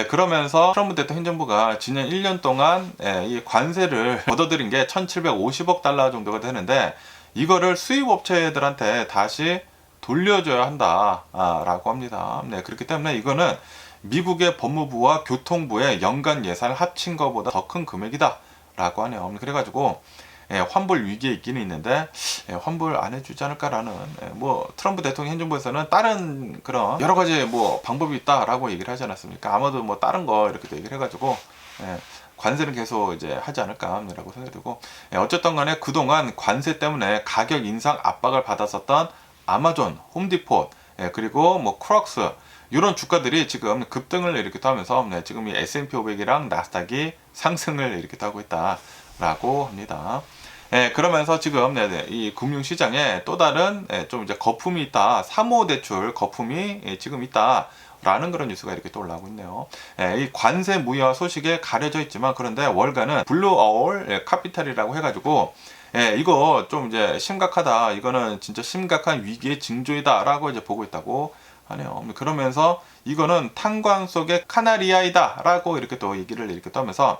그러면서 트럼프 대통령 행정부가 지난 1년 동안 이 관세를 걷어들인 게 1750억 달러 정도가 되는데 이거를 수입업체들한테 다시 돌려줘야 한다라고 합니다. 그렇기 때문에 이거는 미국의 법무부와 교통부의 연간 예산을 합친 것보다 더 큰 금액이다 라고 하네요. 그래가지고 환불 위기에 있기는 있는데 환불 안 해주지 않을까라는 뭐 트럼프 대통령 행정부에서는 다른 그런 여러 가지 뭐 방법이 있다라고 얘기를 하지 않았습니까? 아마도 뭐 다른 거 이렇게 얘기를 해가지고 관세는 계속 이제 하지 않을까라고 생각이 들고, 어쨌든 간에 그동안 관세 때문에 가격 인상 압박을 받았었던 아마존, 홈디포, 그리고 뭐 크록스 이런 주가들이 지금 급등을 일으키기도 하면서 지금 이 S&P 500이랑 나스닥이 상승을 일으키기도 하고 있다라고 합니다. 그러면서 지금 이 금융시장에 또 다른 좀 이제 거품이 있다, 사모대출 거품이 지금 있다. 라는 그런 뉴스가 이렇게 또 올라오고 있네요. 이 관세 무효화 소식에 가려져 있지만, 그런데 월가는 블루 어울 카피탈이라고 해가지고 이거 좀 이제 심각하다, 이거는 진짜 심각한 위기의 징조이다 라고 이제 보고 있다고 하네요. 그러면서 이거는 탄광 속의 카나리아이다 라고 이렇게 또 얘기를 이렇게 또 하면서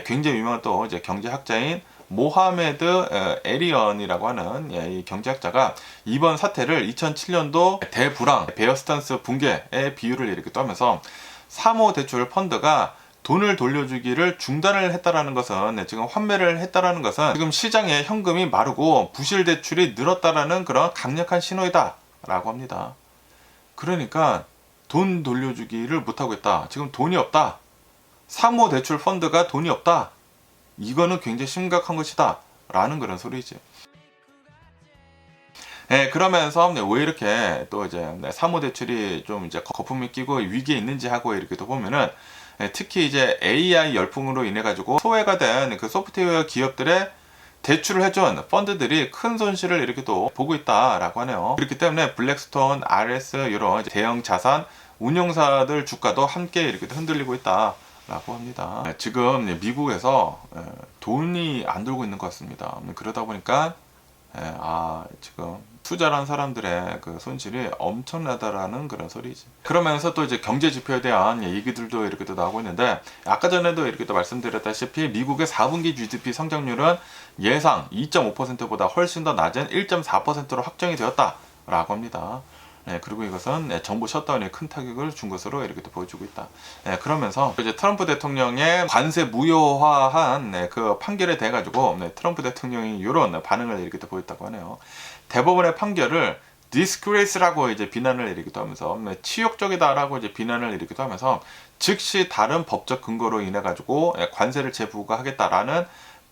굉장히 유명한 또 이제 경제학자인 모하메드 에리언이라고 하는 이 경제학자가 이번 사태를 2007년도 대불황, 베어스탄스 붕괴의 비유를 이렇게 또 하면서 사모대출 펀드가 돈을 돌려주기를 중단을 했다라는 것은, 지금 환매를 했다라는 것은 지금 시장에 현금이 마르고 부실 대출이 늘었다라는 그런 강력한 신호이다 라고 합니다. 그러니까 돈 돌려주기를 못하고 있다, 지금 돈이 없다, 사모대출 펀드가 돈이 없다, 이거는 굉장히 심각한 것이다 라는 그런 소리지. 그러면서 왜 이렇게 또 이제 사모대출이 좀 이제 거품이 끼고 위기에 있는지 하고 이렇게 또 보면은, 특히 이제 AI 열풍으로 인해 가지고 소외가 된 그 소프트웨어 기업들의 대출을 해준 펀드들이 큰 손실을 이렇게 또 보고 있다라고 하네요. 그렇기 때문에 블랙스톤, RS 이런 대형 자산 운용사들 주가도 함께 이렇게 흔들리고 있다 라고 합니다. 지금 미국에서 돈이 안 돌고 있는 것 같습니다. 그러다 보니까 지금 투자한 사람들의 그 손실이 엄청나다라는 그런 소리지. 그러면서 또 이제 경제 지표에 대한 얘기들도 이렇게 또 나오고 있는데, 아까 전에도 이렇게 또 말씀드렸다시피 미국의 4분기 GDP 성장률은 예상 2.5%보다 훨씬 더 낮은 1.4%로 확정이 되었다라고 합니다. 그리고 이것은 정부 셧다운에 큰 타격을 준 것으로 이렇게 또 보여주고 있다. 그러면서 이제 트럼프 대통령의 관세 무효화한 그 판결에 대해 가지고 트럼프 대통령이 이런 반응을 이렇게 또 보였다고 하네요. 대법원의 판결을 disgrace라고 이제 비난을 일으키기도 하면서 치욕적이다라고 이제 비난을 일으키기도 하면서 즉시 다른 법적 근거로 인해 가지고 관세를 재부과하겠다라는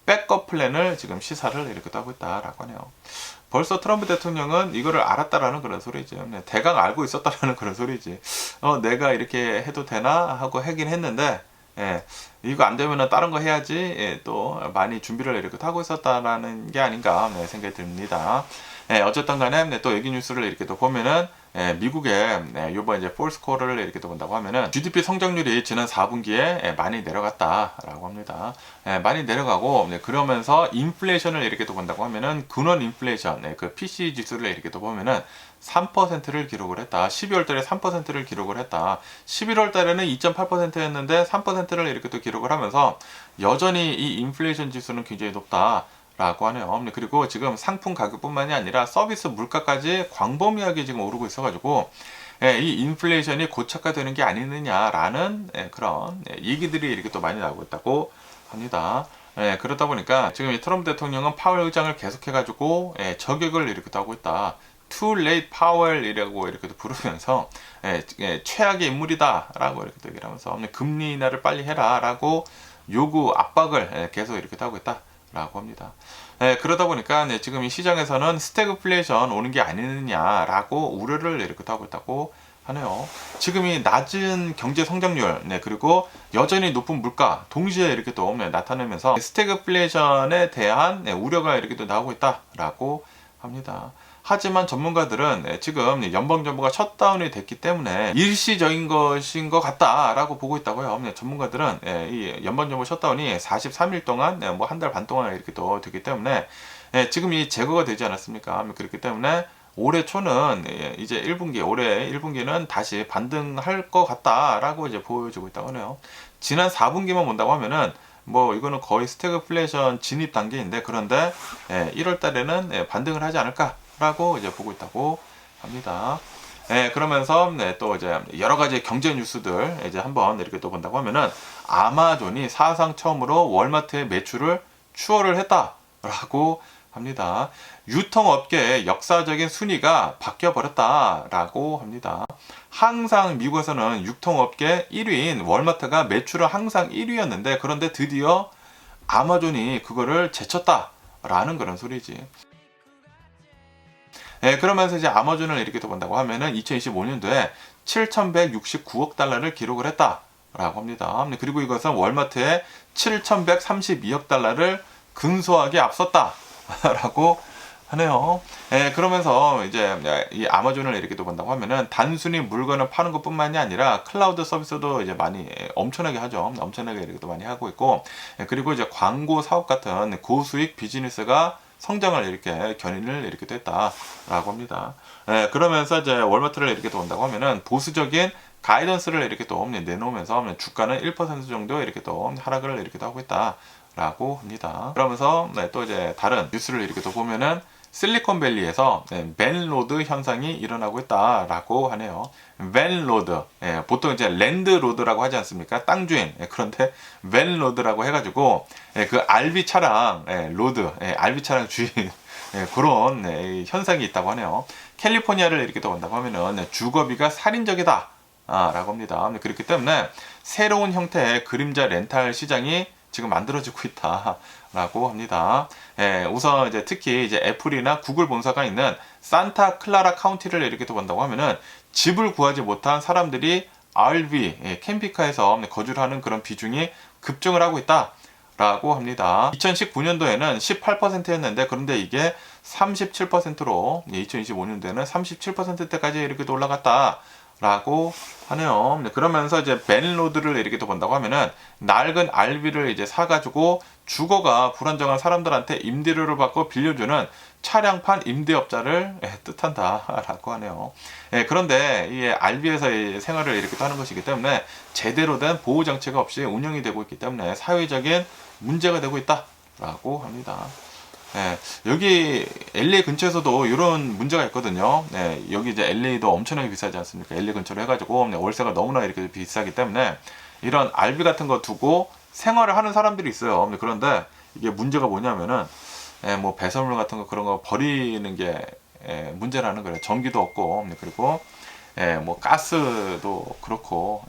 백업 플랜을 지금 시사를 이렇게 하고 있다라고 하네요. 벌써 트럼프 대통령은 이거를 알았다라는 그런 소리지. 대강 알고 있었다라는 그런 소리지. 내가 이렇게 해도 되나 하고 하긴 했는데, 이거 안 되면은 다른 거 해야지. 또 많이 준비를 이렇게 하고 있었다라는 게 아닌가 생각이 듭니다. 어쨌든 간에 또 여기 뉴스를 이렇게 또 보면은, 미국의 이번 이제 폴스코어를 이렇게 또 본다고 하면은 GDP 성장률이 지난 4분기에 많이 내려갔다라고 합니다. 많이 내려가고, 그러면서 인플레이션을 이렇게 또 본다고 하면은 근원 인플레이션, 그 PC 지수를 이렇게 또 보면은 3%를 기록을 했다. 12월 달에 3%를 기록을 했다. 11월 달에는 2.8%였는데 3%를 이렇게 또 기록을 하면서 여전히 이 인플레이션 지수는 굉장히 높다 라고 하네요. 그리고 지금 상품 가격뿐만이 아니라 서비스 물가까지 광범위하게 지금 오르고 있어가지고 이 인플레이션이 고착화되는 게 아니느냐라는 그런 얘기들이 이렇게 또 많이 나오고 있다고 합니다. 그러다 보니까 지금 이 트럼프 대통령은 파월 의장을 계속해가지고 저격을 이렇게 또 하고 있다. Too late Powell이라고 이렇게 또 부르면서 최악의 인물이다라고 이렇게 또 얘기를 하면서 금리 인하를 빨리 해라라고 요구 압박을 계속 이렇게 하고 있다. 라고 합니다. 그러다 보니까 지금 이 시장에서는 스태그플레이션 오는 게 아니느냐라고 우려를 이렇게 하고 있다고 하네요. 지금 이 낮은 경제 성장률, 그리고 여전히 높은 물가 동시에 이렇게 또 나타내면서 스태그플레이션에 대한 우려가 이렇게 또 나오고 있다라고 합니다. 하지만 전문가들은 지금 연방정부가 셧다운이 됐기 때문에 일시적인 것인 것 같다라고 보고 있다고요. 전문가들은 이 연방정부 셧다운이 43일 동안 뭐 한 달 반 동안 이렇게 또 되기 때문에 지금 이 제거가 되지 않았습니까? 그렇기 때문에 올해 초는 이제 1분기, 올해 1분기는 다시 반등할 것 같다라고 이제 보여주고 있다고 하네요. 지난 4분기만 본다고 하면은 뭐 이거는 거의 스태그플레이션 진입 단계인데, 그런데 1월 달에는 반등을 하지 않을까라고 이제 보고 있다고 합니다. 그러면서 또 이제 여러 가지 경제 뉴스들 이제 한번 이렇게 또 본다고 하면은 아마존이 사상 처음으로 월마트의 매출을 추월을 했다라고 합니다. 유통업계의 역사적인 순위가 바뀌어버렸다라고 합니다. 항상 미국에서는 유통업계 1위인 월마트가 매출은 항상 1위였는데, 그런데 드디어 아마존이 그거를 제쳤다라는 그런 소리지. 그러면서 이제 아마존을 이렇게 또 본다고 하면은 2025년도에 7,169억 달러를 기록을 했다라고 합니다. 그리고 이것은 월마트의 7,132억 달러를 근소하게 앞섰다라고 하네요. 그러면서 이제 이 아마존을 이렇게 또 본다고 하면은 단순히 물건을 파는 것뿐만이 아니라 클라우드 서비스도 이제 많이 엄청나게 하죠. 엄청나게 이렇게 또 많이 하고 있고, 그리고 이제 광고 사업 같은 고수익 비즈니스가 성장을 이렇게 견인을 이렇게 또 했다라고 합니다. 그러면서 이제 월마트를 이렇게 또 본다고 하면은 보수적인 가이던스를 이렇게 또 내놓으면서 주가는 1% 정도 이렇게 또 하락을 이렇게 또 하고 있다라고 합니다. 그러면서 또 이제 다른 뉴스를 이렇게 또 보면은 실리콘밸리에서 벤로드 현상이 일어나고 있다라고 하네요. 벤로드, 보통 이제 랜드로드라고 하지 않습니까? 땅 주인. 그런데 벤로드라고 해가지고 그 RV 차량 로드, RV 차량 주인 그런 현상이 있다고 하네요. 캘리포니아를 이렇게 또 본다고 하면은 주거비가 살인적이다 라고 합니다. 그렇기 때문에 새로운 형태의 그림자 렌탈 시장이 지금 만들어지고 있다라고 합니다. 우선 이제 특히 이제 애플이나 구글 본사가 있는 산타 클라라 카운티를 이렇게 또 본다고 하면은 집을 구하지 못한 사람들이 RV, 캠핑카에서 거주를 하는 그런 비중이 급증을 하고 있다라고 합니다. 2019년도에는 18%였는데, 그런데 이게 37%로 2025년도에는 37%대까지 이렇게 또 올라갔다 라고 하네요. 그러면서 이제 벤로드를 이렇게 또 본다고 하면은 낡은 RV를 이제 사가지고 주거가 불안정한 사람들한테 임대료를 받고 빌려주는 차량판 임대업자를 뜻한다라고 하네요. 그런데 이 RV에서의 생활을 이렇게 또 하는 것이기 때문에 제대로 된 보호 장치가 없이 운영이 되고 있기 때문에 사회적인 문제가 되고 있다라고 합니다. 여기 LA 근처에서도 이런 문제가 있거든요. 여기 이제 LA도 엄청나게 비싸지 않습니까? LA 근처로 해가지고 월세가 너무나 이렇게 비싸기 때문에 이런 RV 같은 거 두고 생활을 하는 사람들이 있어요. 그런데 이게 문제가 뭐냐면은 뭐 배설물 같은 거 그런 거 버리는 게 문제라는 거예요. 전기도 없고, 그리고 뭐 가스도 그렇고,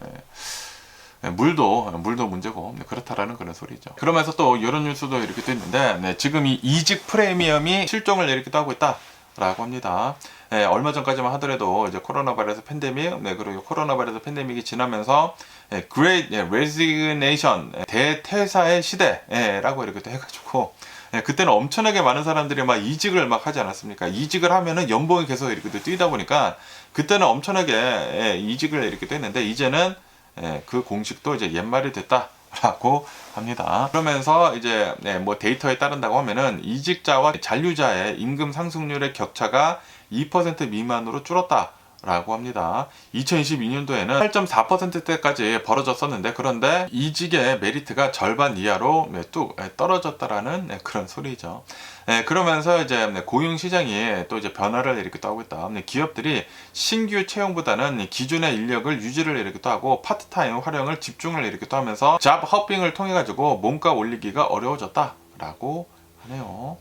물도 문제고 그렇다라는 그런 소리죠. 그러면서 또 이런 뉴스도 이렇게 또 있는데, 지금 이 이직 프리미엄이 실종을 이렇게 또 하고 있다라고 합니다. 얼마 전까지만 하더라도 이제 코로나 바이러스 팬데믹, 그리고 코로나 바이러스 팬데믹이 지나면서 Great Resignation, 대퇴사의 시대라고 이렇게 또 해가지고 그때는 엄청나게 많은 사람들이 막 이직을 막 하지 않았습니까? 이직을 하면은 연봉이 계속 이렇게 또 뛰다 보니까 그때는 엄청나게 이직을 이렇게 또 했는데, 이제는 그 공식도 이제 옛말이 됐다라고 합니다. 그러면서 이제 뭐 데이터에 따른다고 하면은 이직자와 잔류자의 임금 상승률의 격차가 2% 미만으로 줄었다라고 합니다. 2022년도에는 8.4%대까지 벌어졌었는데, 그런데 이직의 메리트가 절반 이하로 뚝 떨어졌다라는 그런 소리죠. 그러면서 이제 고용 시장이 또 이제 변화를 이렇게 또 하고 있다. 기업들이 신규 채용보다는 기존의 인력을 유지를 이렇게 또 하고 파트타임 활용을 집중을 이렇게 또 하면서 잡 허핑을 통해 가지고 몸값 올리기가 어려워졌다라고 하네요.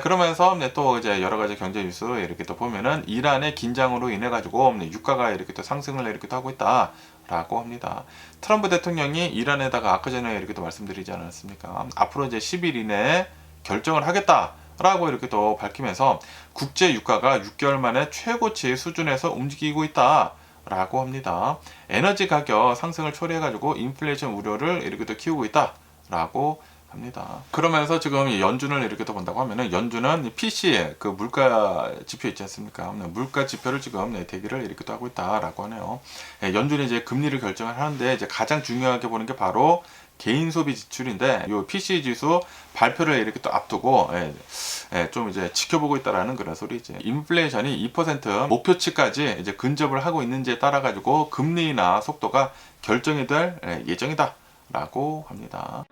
그러면서 또 이제 여러 가지 경제 뉴스 이렇게 또 보면은 이란의 긴장으로 인해 가지고 유가가 이렇게 또 상승을 이렇게 또 하고 있다라고 합니다. 트럼프 대통령이 이란에다가 아까 전에 이렇게 또 말씀드리지 않았습니까? 앞으로 이제 10일 이내에 결정을 하겠다라고 이렇게 또 밝히면서 국제 유가가 6개월 만에 최고치 수준에서 움직이고 있다라고 합니다. 에너지 가격 상승을 초래해가지고 인플레이션 우려를 이렇게 또 키우고 있다라고 합니다. 그러면서 지금 이 연준을 이렇게 또 본다고 하면은 연준은 PC의 그 물가 지표 있지 않습니까? 물가 지표를 지금 대기를 이렇게 또 하고 있다라고 하네요. 연준이 이제 금리를 결정을 하는데 이제 가장 중요하게 보는 게 바로 개인 소비 지출인데 요 PC 지수 발표를 이렇게 또 앞두고 좀 이제 지켜보고 있다라는 그런 소리지. 인플레이션이 2% 목표치까지 이제 근접을 하고 있는지에 따라 가지고 금리나 속도가 결정이 될 예정이다라고 합니다.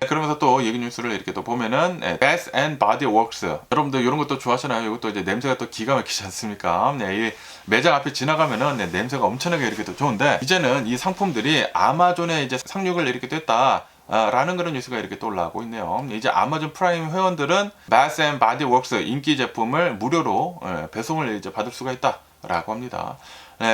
그러면서 또 얘기 뉴스를 이렇게 또 보면은 Bath and Body Works, 여러분들 이런 것도 좋아하시나요? 이것도 이제 냄새가 또 기가 막히지 않습니까? 이 매장 앞에 지나가면은 냄새가 엄청나게 이렇게 또 좋은데 이제는 이 상품들이 아마존에 이제 상륙을 이렇게 또 했다 라는 그런 뉴스가 이렇게 또 올라오고 있네요. 이제 아마존 프라임 회원들은 Bath and Body Works 인기 제품을 무료로 배송을 이제 받을 수가 있다라고 합니다.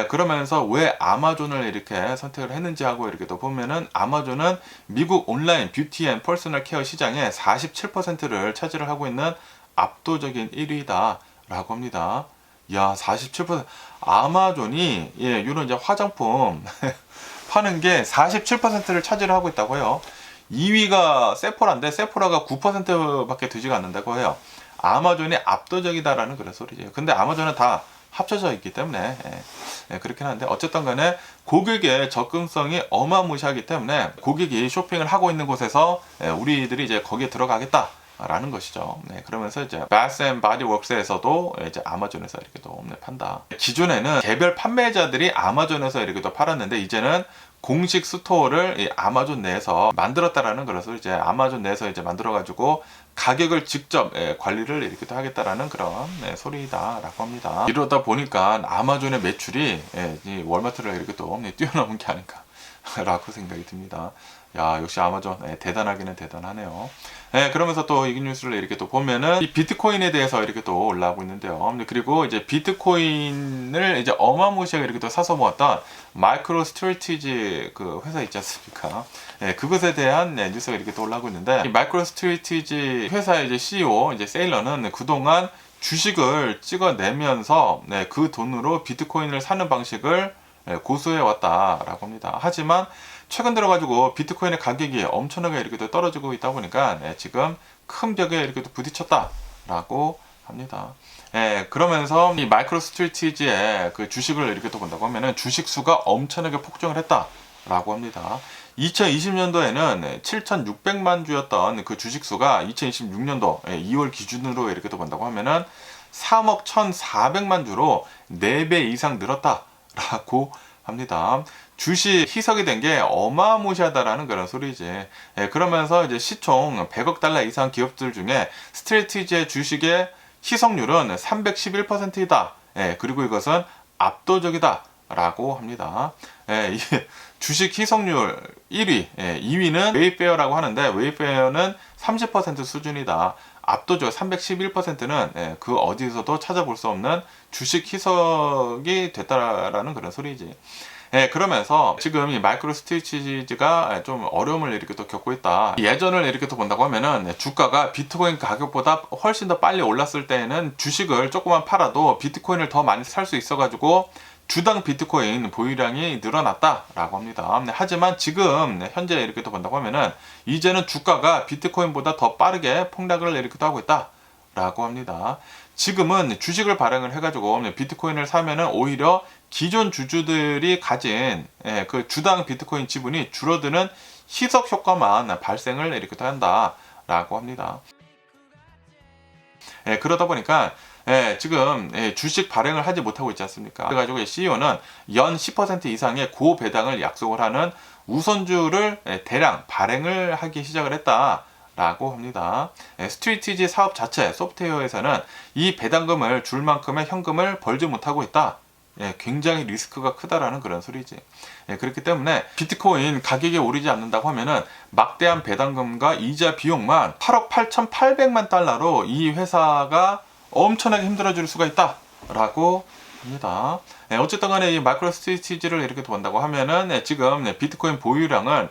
그러면서 왜 아마존을 이렇게 선택을 했는지 하고 이렇게 또 보면은 아마존은 미국 온라인 뷰티 앤 퍼스널 케어 시장의 47%를 차지를 하고 있는 압도적인 1위다 라고 합니다. 야, 47%. 아마존이 이런 이제 화장품 파는 게 47%를 차지를 하고 있다고 해요. 2위가 세포라인데 세포라가 9%밖에 되지가 않는다고 해요. 아마존이 압도적이다라는 그런 소리죠. 근데 아마존은 다 합쳐져 있기 때문에 그렇긴 한데 어쨌든 간에 고객의 접근성이 어마무시하기 때문에 고객이 쇼핑을 하고 있는 곳에서 우리들이 이제 거기에 들어가겠다 라는 것이죠. 그러면서 이제 Bath and Body Works에서도 이제 아마존에서 이렇게 또 판다. 기존에는 개별 판매자들이 아마존에서 이렇게 또 팔았는데 이제는 공식 스토어를 이 아마존 내에서 만들었다라는 그래서 이제 아마존 내에서 이제 만들어가지고 가격을 직접 관리를 이렇게 또 하겠다라는 그런 소리다라고 합니다. 이러다 보니까 아마존의 매출이 이 월마트를 이렇게 또 뛰어넘은 게 아닌가라고 생각이 듭니다. 야, 역시 아마존 대단하기는 대단하네요. 그러면서 또 이 뉴스를 이렇게 또 보면은 이 비트코인에 대해서 이렇게 또 올라오고 있는데요. 그리고 이제 비트코인을 이제 어마무시하게 이렇게 또 사서 모았던 마이크로 스트래티지 그 회사 있지 않습니까? 그것에 대한 뉴스가 이렇게 또 올라오고 있는데 이 마이크로 스트래티지 회사의 이제 CEO 이제 세일러는 그동안 주식을 찍어내면서 그 돈으로 비트코인을 사는 방식을 고수해 왔다라고 합니다. 하지만 최근 들어가지고 비트코인의 가격이 엄청나게 이렇게 또 떨어지고 있다 보니까 지금 큰 벽에 이렇게 또 부딪혔다라고 합니다. 그러면서 이 마이크로 스트래티지의 그 주식을 이렇게 또 본다고 하면은 주식 수가 엄청나게 폭증을 했다라고 합니다. 2020년도에는 7,600만 주였던 그 주식 수가 2026년도 2월 기준으로 이렇게 또 본다고 하면은 3억 1,400만 주로 4배 이상 늘었다라고 합니다. 주식 희석이 된 게 어마무시하다라는 그런 소리지. 그러면서 이제 시총 100억 달러 이상 기업들 중에 스트래티지의 주식의 희석률은 311%이다. 그리고 이것은 압도적이다라고 합니다. 주식 희석률 1위, 2위는 웨이페어라고 하는데 웨이페어는 30% 수준이다. 압도적 311%는 그 어디서도 찾아볼 수 없는 주식 희석이 됐다라는 그런 소리지. 그러면서 지금 이 마이크로 스트래티지가 좀 어려움을 이렇게 또 겪고 있다. 예전을 이렇게 또 본다고 하면은 주가가 비트코인 가격보다 훨씬 더 빨리 올랐을 때에는 주식을 조금만 팔아도 비트코인을 더 많이 살 수 있어가지고 주당 비트코인 보유량이 늘어났다라고 합니다. 하지만 지금 현재 이렇게 또 본다고 하면은 이제는 주가가 비트코인보다 더 빠르게 폭락을 이렇게 또 하고 있다라고 합니다. 지금은 주식을 발행을 해가지고 비트코인을 사면은 오히려 기존 주주들이 가진 그 주당 비트코인 지분이 줄어드는 희석 효과만 발생을 이렇게 또 한다라고 합니다. 그러다 보니까 지금 주식 발행을 하지 못하고 있지 않습니까? 그래가지고 CEO는 연 10% 이상의 고배당을 약속을 하는 우선주를 대량 발행을 하기 시작을 했다라고 합니다. 스트래티지 사업 자체 소프트웨어에서는 이 배당금을 줄 만큼의 현금을 벌지 못하고 있다. 굉장히 리스크가 크다라는 그런 소리지. 그렇기 때문에 비트코인 가격이 오르지 않는다고 하면은 막대한 배당금과 이자 비용만 8억 8,800만 달러로 이 회사가 엄청나게 힘들어질 수가 있다라고 합니다. 어쨌든 간에 이 마이크로 스트래티지를 이렇게 본다고 하면은 지금 비트코인 보유량은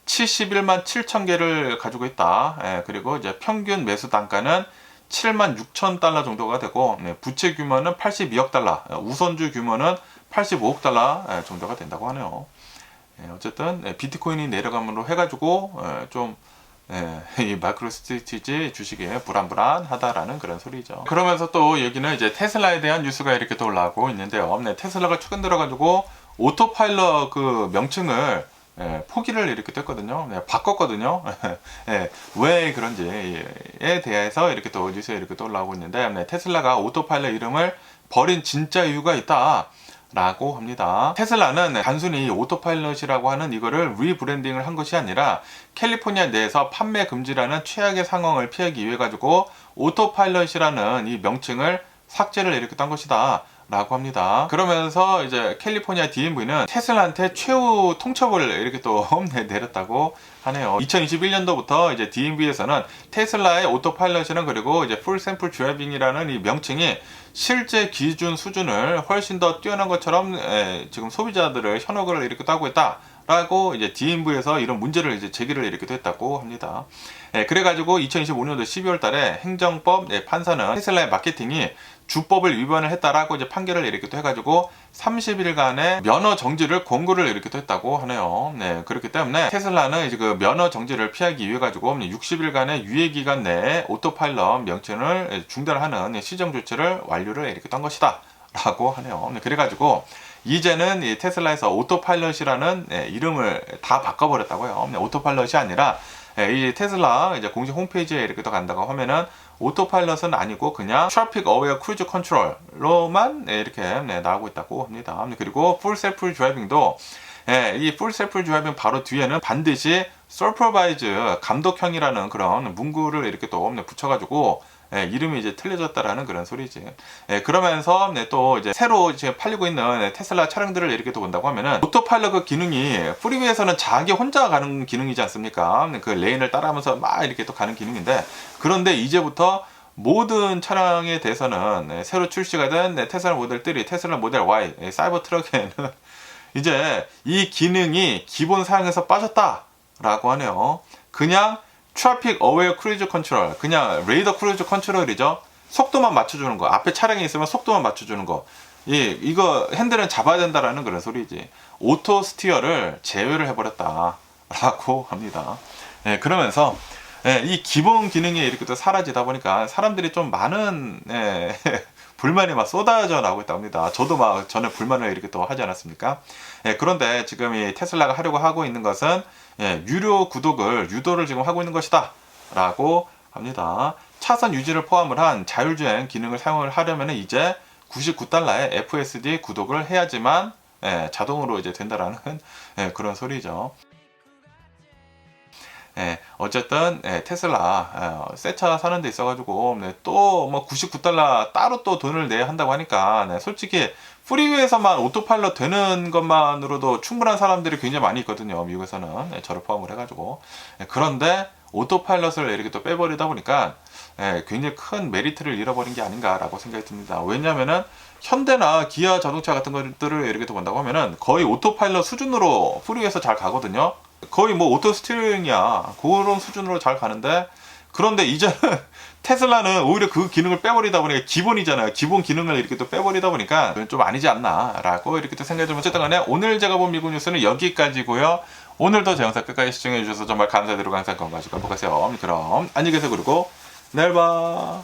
71만 7천 개를 가지고 있다. 그리고 이제 평균 매수 단가는 7만 6천 달러 정도가 되고 부채 규모는 82억 달러, 우선주 규모는 85억 달러 정도가 된다고 하네요. 어쨌든 비트코인이 내려감으로 해가지고 좀 이 마이크로스트리티지 주식이 불안불안하다라는 그런 소리죠. 그러면서 또 여기는 이제 테슬라에 대한 뉴스가 이렇게 또 올라오고 있는데요. 테슬라가 최근 들어가지고 오토파일럿 그 명칭을 포기를 이렇게 됐거든요. 바꿨거든요. 왜 그런지에 대해서 이렇게 또 뉴스에 이렇게 또 올라오고 있는데, 테슬라가 오토파일럿 이름을 버린 진짜 이유가 있다 라고 합니다. 테슬라는 단순히 오토파일럿이라고 하는 이거를 리브랜딩을 한 것이 아니라 캘리포니아 내에서 판매 금지라는 최악의 상황을 피하기 위해 가지고 오토파일럿이라는 이 명칭을 삭제를 이렇게 딴 것이다 라고 합니다. 그러면서 이제 캘리포니아 DMV는 테슬라한테 최후 통첩을 이렇게 또 내렸다고 하네요. 2021년도부터 이제 DMV에서는 테슬라의 오토파일럿이는 그리고 이제 풀 샘플 드라이빙이라는 이 명칭이 실제 기준 수준을 훨씬 더 뛰어난 것처럼 지금 소비자들을 현혹을 이렇게 하고 있다. 라고 이제 DMV에서 이런 문제를 이제 제기를 이렇게 됐다고 합니다. 그래가지고 2025년도 12월 달에 행정법 판사는 테슬라의 마케팅이 주법을 위반을 했다라고 이제 판결을 이렇게 또 해가지고 30일간의 면허 정지를 권고를 이렇게 또 했다고 하네요. 그렇기 때문에 테슬라는 이제 그 면허 정지를 피하기 위해 가지고 60일간의 유예 기간 내에 오토파일럿 명칭을 중단하는 시정 조치를 완료를 이렇게 한 것이다. 라고 하네요. 그래가지고 이제는 이 테슬라에서 오토파일럿이라는 이름을 다 바꿔버렸다고요. 오토파일럿이 아니라 이 테슬라 이제 공식 홈페이지에 이렇게 또 간다고 하면은 오토파일럿은 아니고 그냥 트래픽 어웨어 크루즈 컨트롤로만 이렇게 나오고 있다고 합니다. 그리고 풀 셀프 드라이빙도 이 풀 셀프 드라이빙 바로 뒤에는 반드시 슈퍼바이즈 감독형이라는 그런 문구를 이렇게 또 붙여가지고 이름이 이제 틀려졌다라는 그런 소리지. 그러면서 또 이제 새로 지금 팔리고 있는 테슬라 차량들을 이렇게 또 본다고 하면은 오토파일럿 그 기능이 프리웨이에서는 자기 혼자 가는 기능이지 않습니까? 그 레인을 따라하면서 막 이렇게 또 가는 기능인데, 그런데 이제부터 모든 차량에 대해서는 새로 출시가 된 테슬라 모델 3, 테슬라 모델 Y, 사이버 트럭에는 이제 이 기능이 기본 사양에서 빠졌다라고 하네요. 그냥 트래픽 어웨어 크루즈 컨트롤, 그냥 레이더 크루즈 컨트롤이죠. 속도만 맞춰주는 거, 앞에 차량이 있으면 속도만 맞춰주는 거, 이거 핸들은 잡아야 된다라는 그런 소리지. 오토 스티어를 제외를 해버렸다라고 합니다. 그러면서 이 기본 기능이 이렇게 또 사라지다 보니까 사람들이 좀 많은 불만이 막 쏟아져 나오고 있다고 합니다. 저도 막 전에 불만을 이렇게 또 하지 않았습니까? 그런데 지금 이 테슬라가 하려고 하고 있는 것은 유료 구독을 유도를 지금 하고 있는 것이다 라고 합니다. 차선 유지를 포함을 한 자율주행 기능을 사용을 하려면 이제 $99에 FSD 구독을 해야지만 자동으로 이제 된다라는 그런 소리죠. 어쨌든 테슬라 새 차 사는 데 있어가지고 또 뭐 $99 따로 또 돈을 내야 한다고 하니까 솔직히 프리웨이에서만 오토파일럿 되는 것만으로도 충분한 사람들이 굉장히 많이 있거든요. 미국에서는 저를 포함을 해가지고. 그런데 오토파일럿을 이렇게 또 빼버리다 보니까 굉장히 큰 메리트를 잃어버린 게 아닌가라고 생각이 듭니다. 왜냐면은 현대나 기아 자동차 같은 것들을 이렇게 또 본다고 하면은 거의 오토파일럿 수준으로 프리웨이에서 잘 가거든요. 거의 뭐 오토 스티어링이야. 그런 수준으로 잘 가는데, 그런데 이제는 테슬라는 오히려 그 기능을 빼버리다 보니까 기본이잖아요. 기본 기능을 이렇게 또 빼버리다 보니까 좀 아니지 않나 라고 이렇게 또 생각이 들면, 어쨌든 간에 오늘 제가 본 미국 뉴스는 여기까지고요. 오늘도 제 영상 끝까지 시청해 주셔서 정말 감사드리고 항상 건강하시고 행복하세요. 그럼 안녕히 계세요. 그리고 내일 봐.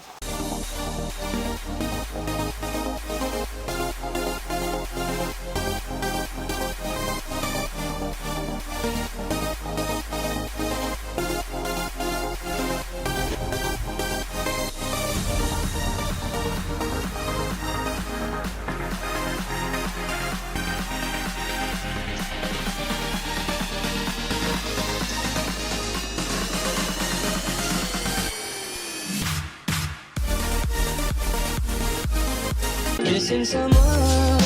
Missing someone